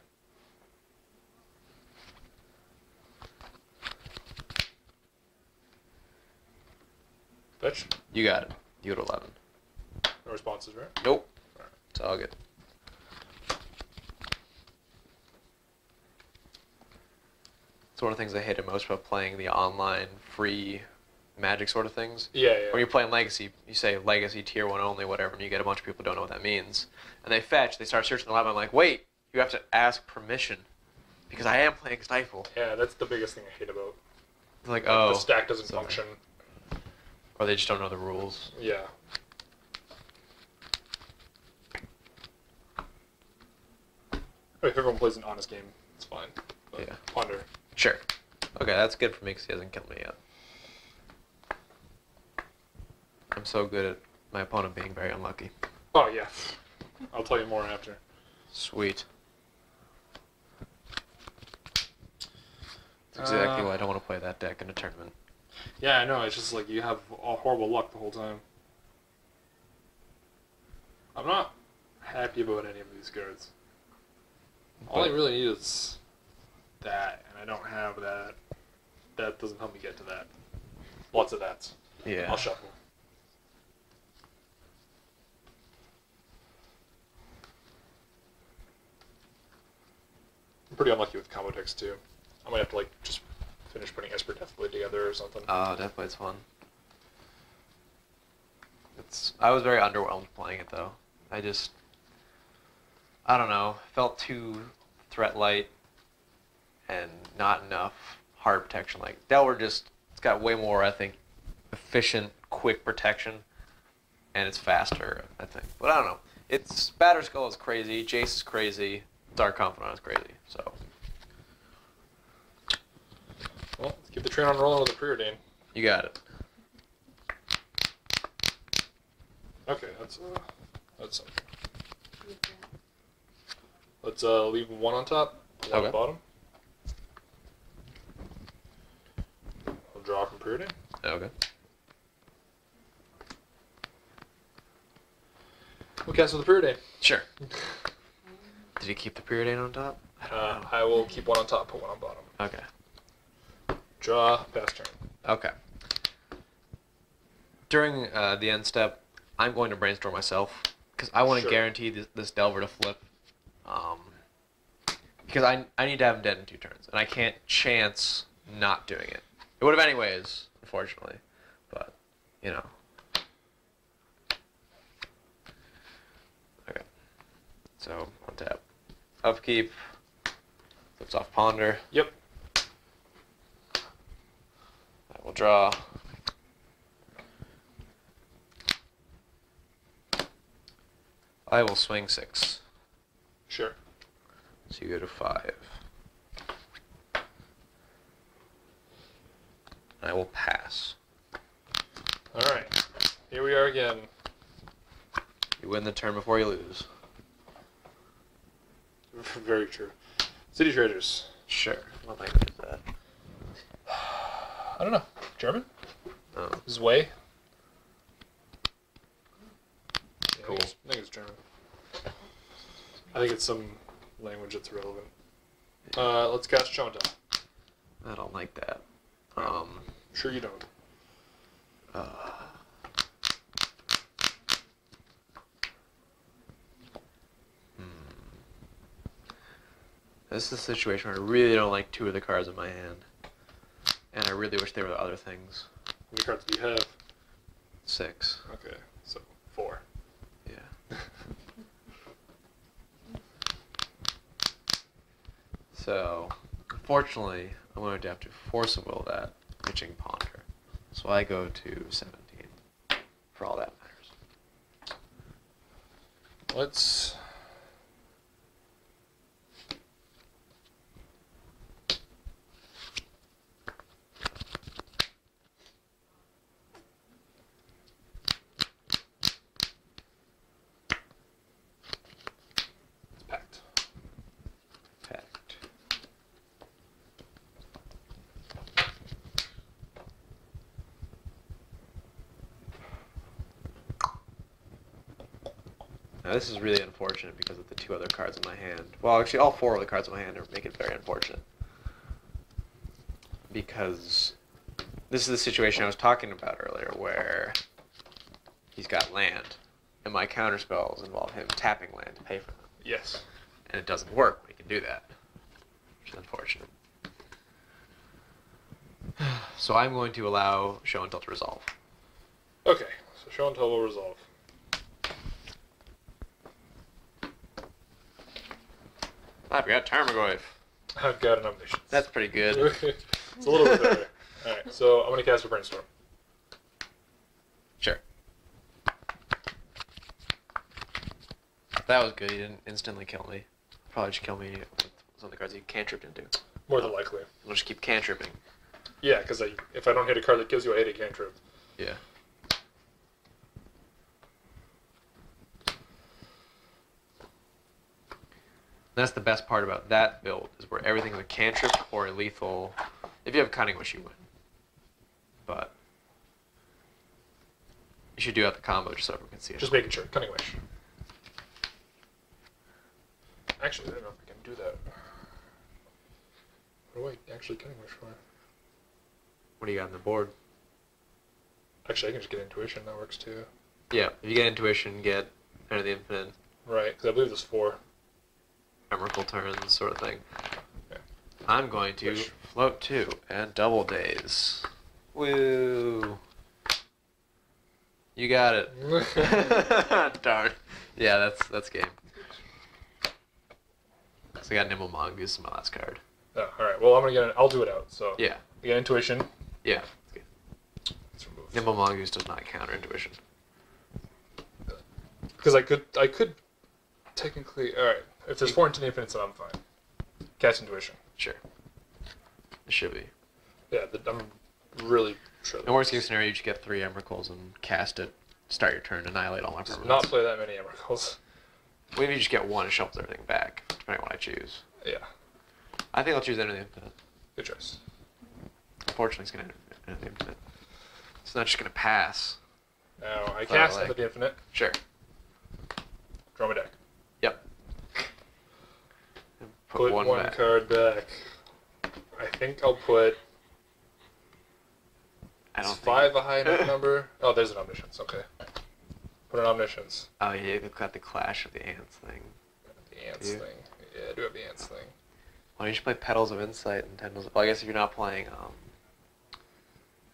Fetch? You got it. You go to 11. No responses, right? Nope. Alright. It's all good. It's one of the things I hated most about playing the online free Magic sort of things. Yeah, yeah. When you're playing Legacy, you say Legacy Tier 1 only, whatever, and you get a bunch of people who don't know what that means. And they fetch, they start searching the lab, I'm like, wait, you have to ask permission. Because I am playing Stifle. Yeah, that's the biggest thing I hate about. They're like, Like, oh. the stack doesn't sorry. function. Or they just don't know the rules. Yeah. If everyone plays an honest game, it's fine. But Yeah. Ponder. Sure. Okay, that's good for me because he hasn't killed me yet. I'm so good at my opponent being very unlucky. Oh, yeah. I'll tell you more after. Sweet. That's exactly why I don't want to play that deck in a tournament. Yeah, I know. It's just like you have all horrible luck the whole time. I'm not happy about any of these cards. All I really need is that, and I don't have that. That doesn't help me get to that. Lots of that's. Yeah. I'll shuffle. I'm pretty unlucky with combo decks too. I might have to like just finish putting Esper Deathblade together or something. Oh, Deathblade's fun. I was very underwhelmed playing it though. I don't know, felt too threat light and not enough hard protection. Like Delver it's got way more, I think, efficient, quick protection, and it's faster, I think. But I don't know. It's Batterskull is crazy, Jace is crazy, Dark Confidant is crazy. So Well, let's keep the train on rolling with the preordain. you got it. Okay, let's leave one on top, one on Okay. the bottom. We'll draw from preordain. Okay. We'll cancel the preordain. Sure. Did you keep the Preordain on top? I will keep one on top, put one on bottom. Okay. Draw, pass turn. Okay. During the end step, I'm going to brainstorm myself because I want to Sure. guarantee this Delver to flip. Because I need to have him dead in 2 turns, and I can't chance not doing it. It would have anyways, unfortunately, but you know. Okay. So, untap. Upkeep. Flips off Ponder. Yep. I will draw. I will swing 6. Sure. So you go to 5. I will pass. All right. Here we are again. You win the turn before you lose. Very true. City Traders. Sure. What language is that? I don't know. German? Oh. Zwei? Yeah, Cool. I think it's German. I think it's some language that's relevant. Let's cast Show and Tell. I don't like that. Sure you don't. This is a situation where I really don't like 2 of the cards in my hand. And I really wish they were the other things. How many cards do you have? 6. Okay, so 4. Yeah. So, unfortunately, I'm going to have to force a will that pitching Ponder. So I go to 17. For all that matters. Let's... Pact. Pact. Now this is really unfortunate because of the 2 other cards in my hand. Well, actually, all 4 of the cards in my hand make it very unfortunate. Because this is the situation I was talking about earlier, where he's got land, and my counterspells involve him tapping land to pay for them. Yes. And it doesn't work when he can do that, which is unfortunate. So I'm going to allow Show and Tell to resolve. Okay, so Show and Tell will resolve. I forgot Tarmogoyf. I've got an omniscience. That's pretty good. It's a little bit better. Alright, so I'm going to cast a Brainstorm. Sure. That was good. He didn't instantly kill me. Probably should kill me with some of the cards he cantripped into. More than likely. We'll just keep cantripping. Yeah, because if I don't hit a card that gives you a 8 cantrip. Yeah. That's the best part about that build, is where everything's a cantrip or a lethal. If you have Cunning Wish, you win. But you should do out the combo just so everyone can see it. Just making sure. Cunning Wish. Actually, I don't know if I can do that. What do I actually Cunning Wish for? What do you got on the board? Actually, I can just get Intuition. That works too. Yeah, if you get Intuition, get Enter the Infinite, Right, because I believe there's 4. Emrakul turns, sort of thing. Yeah. I'm going to Wish. float 2 and double days. Woo! You got it. Darn. Yeah, that's game. So I got Nimble Mongoose in my last card. Oh, alright, well, I'll do it out. So, Yeah. I get Intuition. Yeah. It's removed. Nimble Mongoose does not counter Intuition. Because I could technically, alright, if there's 4 into the infinites, then I'm fine. Cast Intuition. Sure. It should be. Yeah, I'm really sure. In worst case scenario, you just get 3 Emrakuls and cast it, start your turn, annihilate all my Does permanents. not play that many Emeralds. What if you just get 1 and shuffles everything back, depending on what I choose? Yeah, I think I'll choose Enter the Infinite. good choice. Unfortunately, it's going to Enter the Infinite. It's not just going to pass. Now, I Thought cast like- Into the Infinite, Sure. draw my deck. Yep. And Put one one back. card back. I think I'll put... I don't Is think... 5 a high enough number? Oh, there's an Omniscience, okay. Put an Omniscience. Oh, yeah, you've got the Clash of the Ants thing. The Ants Yeah. thing. Yeah, I do have the Ants thing. Why don't you just play Petals of Insight and Tendrils? Well, I guess if you're not playing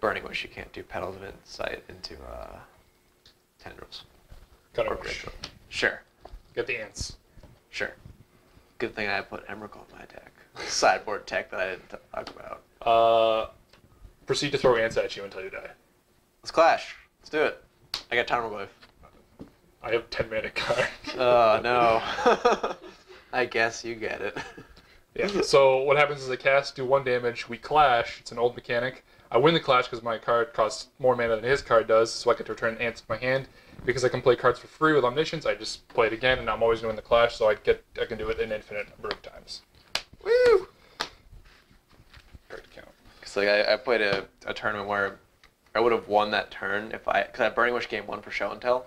Burning Wish, you can't do Petals of Insight into Tendrils. Kind Or of Gridrill. Sure. Get the ants. Sure. Good thing I put Emrakul in my deck. Sideboard tech that I didn't talk about. Proceed to throw ants at you until you die. Let's clash. Let's do it. I got Time I have 10 mana cards. Oh, no. I guess you get it. Yeah. So what happens is I cast, do 1 damage, we clash. It's an old mechanic. I win the clash because my card costs more mana than his card does, so I get to return ants to my hand. Because I can play cards for free with Omniscience, I just play it again, and I'm always going to win the clash, so I can do it an infinite number of times. Woo! Card count. Because like, I played a tournament where I would have won that turn if because I had Burning Wish game 1 for show and tell.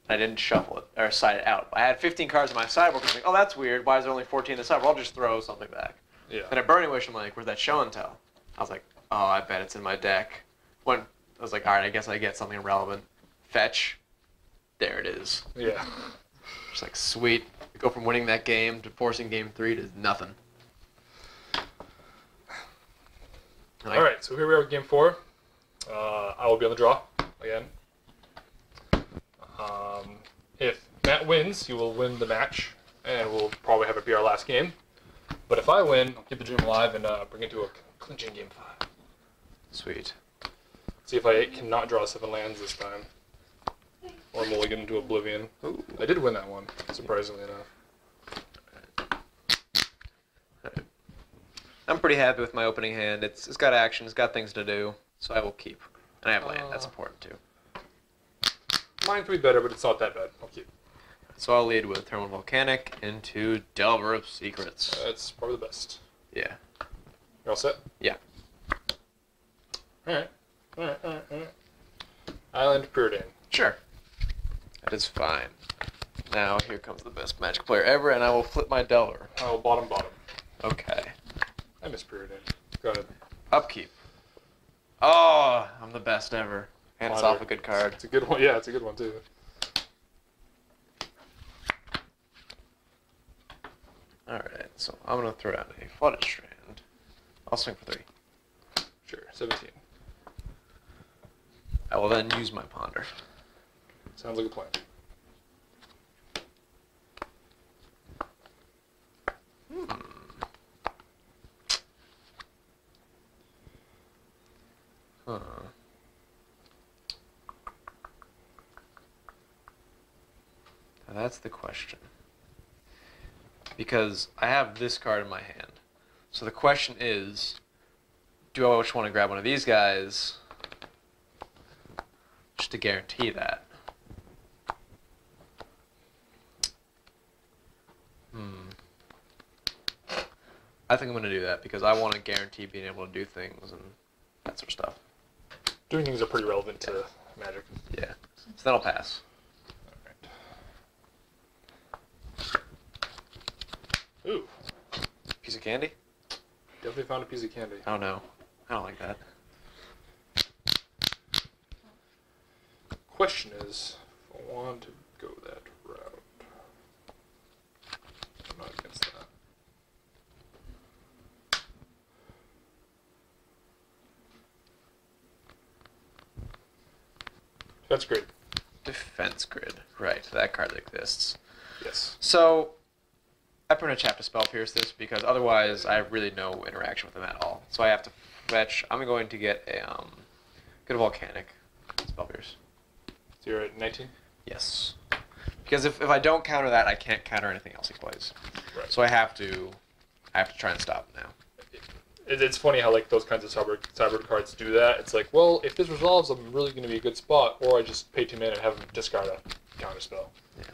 I didn't shuffle it, or side it out. I had 15 cards in my sideboard, and I was like, oh, that's weird. Why is there only 14 in the sideboard? I'll just throw something back. Yeah. Then at Burning Wish, I'm like, where's that show and tell? I was like, oh, I bet it's in my deck. When I was like, all right, I guess I get something relevant. Fetch. There it is. Yeah. Just like, sweet. We go from winning that game to forcing game 3 to nothing. All right, so here we are with game 4. I will be on the draw again. If Matt wins, he will win the match, and we'll probably have it be our last game. But if I win, I'll keep the dream alive and bring it to a clinching game 5. Sweet. See if I cannot draw 7 lands this time. Or mulligan into Oblivion. Ooh. I did win that one, surprisingly enough. I'm pretty happy with my opening hand. It's got action, it's got things to do, so I will keep. And I have land, that's important too. Mine could be better, but it's not that bad. I'll keep. So I'll lead with Thermal Volcanic into Delver of Secrets. That's probably the best. Yeah. You all set? Yeah. Alright. Island Preordain. Sure. That is fine. Now here comes the best Magic player ever, and I will flip my Delver. Oh, bottom. Okay. I miss Preordain. Go ahead. Upkeep. Oh, I'm the best ever. And it's off a good card. It's a good one. Yeah, it's a good one too. Alright, so I'm going to throw down a Flooded Strand. I'll swing for 3. Sure, 17. I will then use my Ponder. Sounds like a plan. Huh. Now that's the question. Because I have this card in my hand. So the question is, do I just want to grab one of these guys just to guarantee that? I think I'm going to do that because I want to guarantee being able to do things and that sort of stuff. Doing things are pretty relevant to Magic. Yeah. So that'll pass. Ooh, Piece of candy? definitely found a piece of candy. Oh no. I don't like that. Question is, if I want to go that route, I'm not against that. That's great. Defense Grid. Right, that card exists. Yes. So, I pretty much have to Spell Pierce this because otherwise I have really no interaction with them at all. So I have to fetch. I'm going to get a get a Volcanic Spell Pierce. So you're at 19? Yes. Because if I don't counter that, I can't counter anything else he plays. Right. So I have to try and stop him now. It's funny how like those kinds of cyber cards do that. It's like, well, if this resolves, I'm really going to be a good spot, or I just pay 2 mana and have him discard a counter spell. Yeah.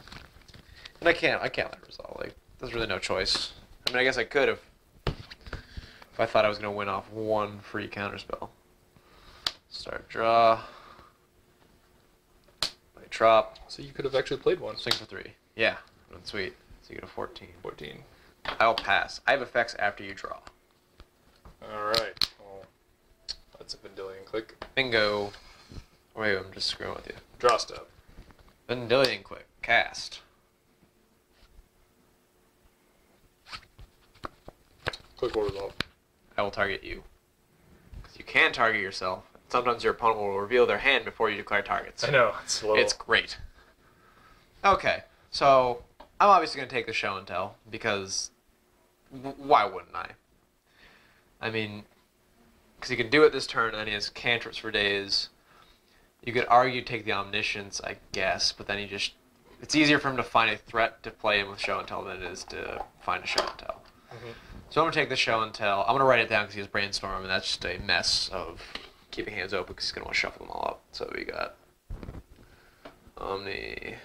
And I can't let it resolve. Like, there's really no choice. I mean, I guess I could if I thought I was going to win off 1 free counter spell. Start draw. Play drop. So you could have actually played one. Swing for 3. Yeah. That's sweet. So you get a 14. 14. I'll pass. I have effects after you draw. Alright. Well, that's a Vendilion click. Bingo. Wait, I'm just screwing with you. Draw step. Vendilion click. Cast. Click or resolve. I will target you. Because you can target yourself. sometimes your opponent will reveal their hand before you declare targets. I know, it's a little... It's great. Okay, so I'm obviously going to take the show and tell, because why wouldn't I? I mean, because he can do it this turn, and then he has cantrips for days. You could argue take the Omniscience, I guess, but then it's easier for him to find a threat to play him with show and tell than it is to find a show and tell. Mm-hmm. So I'm going to take the show and tell. I'm going to write it down because he has Brainstorm, and that's just a mess of keeping hands open because he's going to want to shuffle them all up. So we got Omni,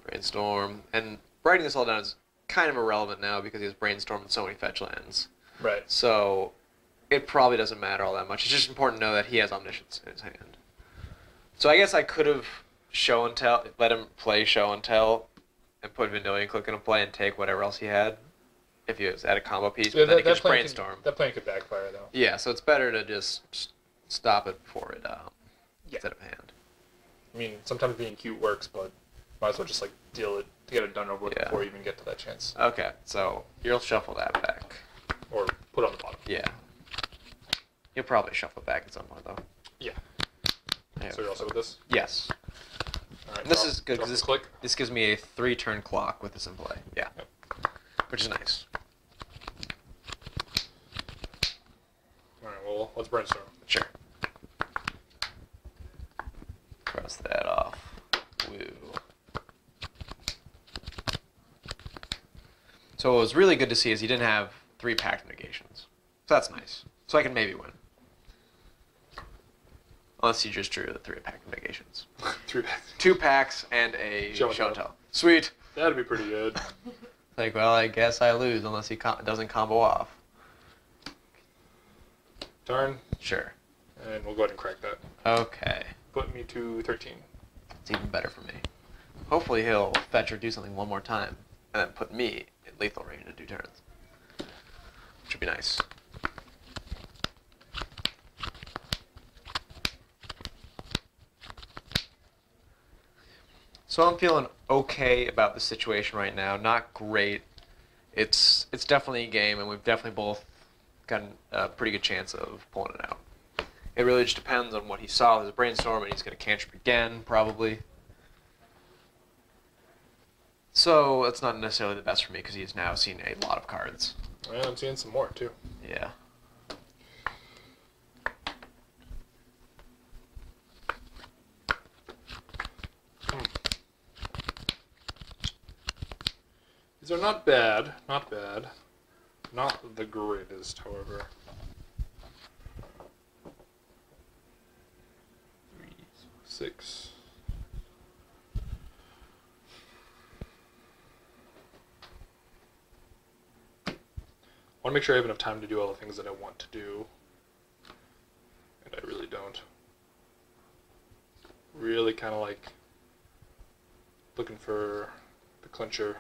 Brainstorm, and writing this all down is kind of irrelevant now because he has Brainstorm and so many fetch lands. Right. So it probably doesn't matter all that much. It's just important to know that he has Omniscience in his hand. So I guess I could have show and tell, let him play show and tell, and put Vendilion Click into play and take whatever else he had if he was at a combo piece. Yeah, But then he could just Brainstorm. That plan could backfire though. Yeah, so it's better to just stop it before it gets out of hand. I mean, sometimes being cute works, but might as well just like deal it to get it done over with Yeah. before you even get to that chance. Okay, so you'll shuffle that back. Or put it on the bottom. Yeah. You'll probably shuffle it back at some point, though. Yeah. I have- So you're also with this? Yes. All right. This is good drop because the click. this gives me a 3-turn clock with this in play. Yeah. Yep. Which is nice. All right. Well, let's brainstorm. Sure. Cross that off. Woo. So what was really good to see is he didn't have 3 pact negations. So that's nice. So I can maybe win. Unless he just drew the 3 pact negations. 3 packs. 2 packs and a Show show and and tell. Sweet. That'd be pretty good. Like, well, I guess I lose unless he doesn't combo off. Turn, Sure. and we'll go ahead and crack that. Okay. Put me to 13. It's even better for me. Hopefully he'll fetch or do something one more time, and then put me in lethal range in 2 turns. Which would be nice. So I'm feeling okay about the situation right now. Not great. It's definitely a game, and we've definitely both gotten a pretty good chance of pulling it out. It really just depends on what he saw with his brainstorm, and he's going to cantrip again, probably. So that's not necessarily the best for me because he's now seen a lot of cards. And I'm seeing some more too. Yeah. These are not bad. Not bad. Not the greatest, however. 3, 6. I want to make sure I have enough time to do all the things that I want to do. And I really don't. Really kind of like looking for the clincher.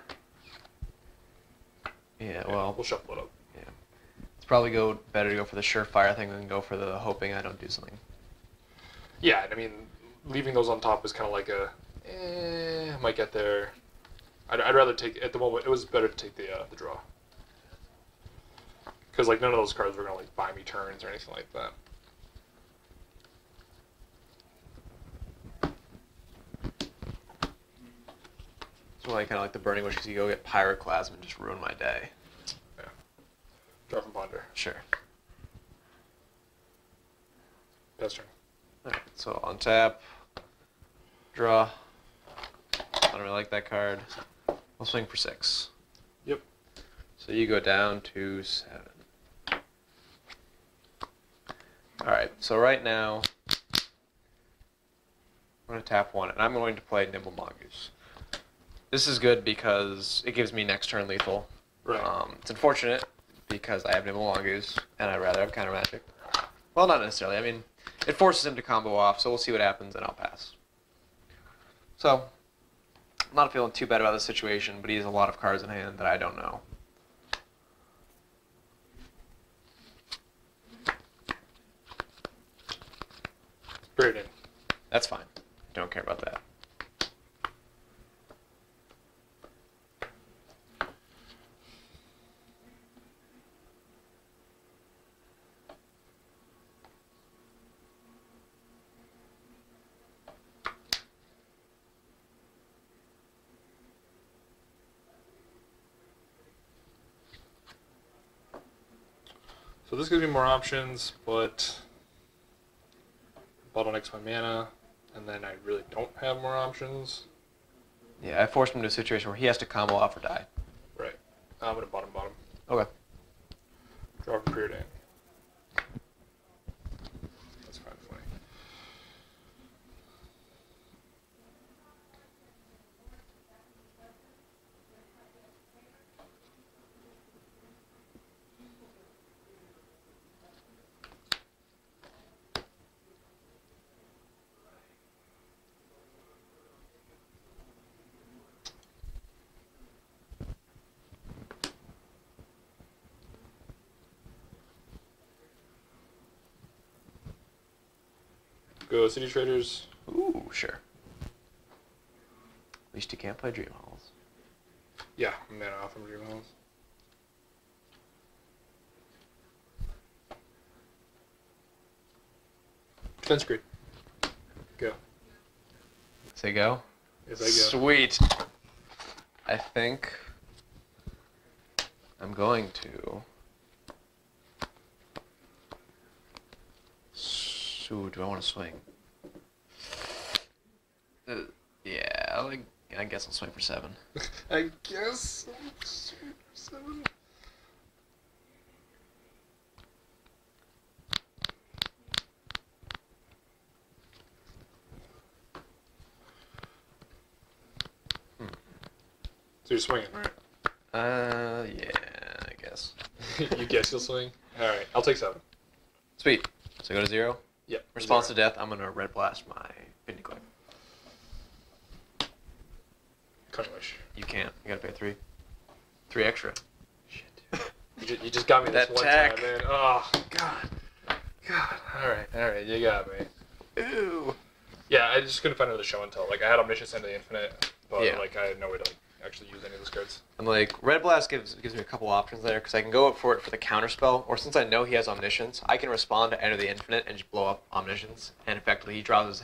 Yeah, well, We'll shuffle it up. yeah. It's probably better to go for the surefire thing than go for the hoping I don't do something. Yeah, and I mean, leaving those on top is kind of like might get there. I'd rather take, at the moment, it was better to take the draw. Because, like, none of those cards were going to, like, buy me turns or anything like that. So I kind of like the Burning Wish because you go get Pyroclasm and just ruin my day. Yeah. Draw from Ponder. Sure. Pass turn. Alright, so on tap, draw. I don't really like that card. I'll swing for 6. Yep. So you go down to 7. Alright, so right now, I'm going to tap 1, and I'm going to play Nimble Mongoose. This is good because it gives me next turn lethal. Right. It's unfortunate because I have Nimble Mongoose, and I'd rather have Counter Magic. Well, not necessarily. I mean, it forces him to combo off, so we'll see what happens, and I'll pass. So, I'm not feeling too bad about this situation, but he has a lot of cards in hand that I don't know. Spirit in. That's fine. Don't care about that. So this gives me more options, but bottlenecks my mana, and then I really don't have more options. Yeah, I forced him into a situation where he has to combo off or die. Right. I'm gonna bottom. Okay. Draw for Preordain. That's kind of funny. Go City Traders. Ooh, sure. At least you can't play Dream Halls. Yeah, mana off from Dream Halls. Defense Grid. Go. Say go. Yes, I go. Sweet. I think I'm going to. Ooh, do I want to swing? Yeah, I guess I'll swing for 7. I guess I'll swing for 7. So you're swinging, right? Yeah, I guess. You guess you'll swing? Alright, I'll take 7. Sweet. So go to 0. Yep. Response to death, I'm going to red blast my Vindicoin. Cunning Wish. You can't. You got to pay 3. 3 extra. Shit. You just got me this That one tech. time, man. Oh, God. Alright, you got me. Ooh. Yeah, I just couldn't find another show and tell. Like, I had Omniscience End of the Infinite, but, Yeah. like, I had no way to, like, actually use any of those cards. I'm like, Red Blast gives me a couple options there, because I can go up for it for the counter spell, or since I know he has Omniscience, I can respond to Enter the Infinite and just blow up Omniscience, and effectively he draws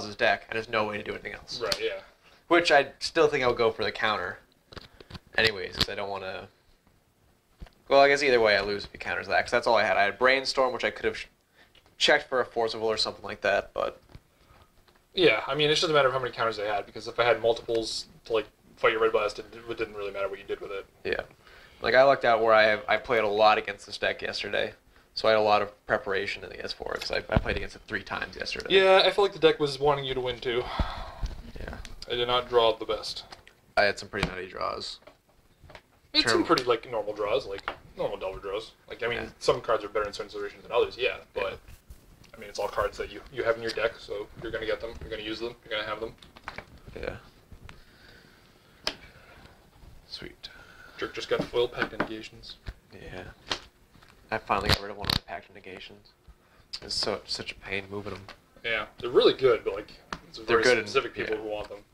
his deck, and there's no way to do anything else. Right, yeah. Which I still think I would go for the counter, anyways, because I don't want to... Well, I guess either way I lose if he counters that, because that's all I had. I had Brainstorm, which I could have checked for a Forcible or something like that, but... Yeah, I mean, it's just a matter of how many counters I had, because if I had multiples to, like, fight your Red Blast, it didn't really matter what you did with it. Yeah. Like, I lucked out where I played a lot against this deck yesterday, so I had a lot of preparation in the S4, because I played against it 3 times yesterday. Yeah, I felt like the deck was wanting you to win, too. Yeah. I did not draw the best. I had some pretty nutty draws. It's some pretty, like, normal draws, like, normal Delver draws. Like, I mean, Yeah. some cards are better in certain situations than others, yeah, but... Yeah. I mean, it's all cards that you have in your deck, so you're going to get them, you're going to use them, you're going to have them. Yeah. Sweet. Jerk just got foil packed negations. Yeah. I finally got rid of one of the packed negations. It's such a pain moving them. Yeah, they're really good, but, like, it's They're very good and- specific people yeah. who want them.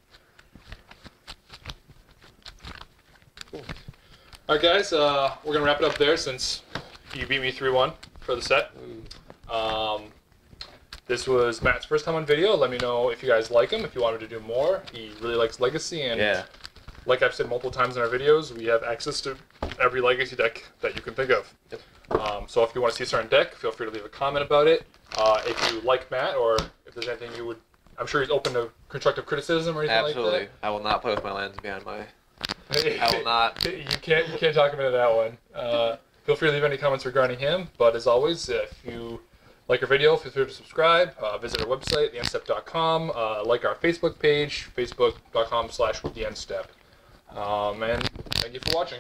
Cool. Alright, guys, we're going to wrap it up there since you beat me 3-1 for the set. This was Matt's first time on video. Let me know if you guys like him, if you want him to do more. He really likes Legacy, and Yeah. like I've said multiple times in our videos, we have access to every Legacy deck that you can think of. Yep. So if you want to see a certain deck, feel free to leave a comment about it. If you like Matt, or if there's anything you would... I'm sure he's open to constructive criticism or anything Absolutely. like I will not play with my lands behind my... that. I will not. You can't talk him into that one. Feel free to leave any comments regarding him. But as always, if you like our video, feel free to subscribe. Visit our website, TheEndStep.com. Like our Facebook page, facebook.com/TheEndStep. And thank you for watching.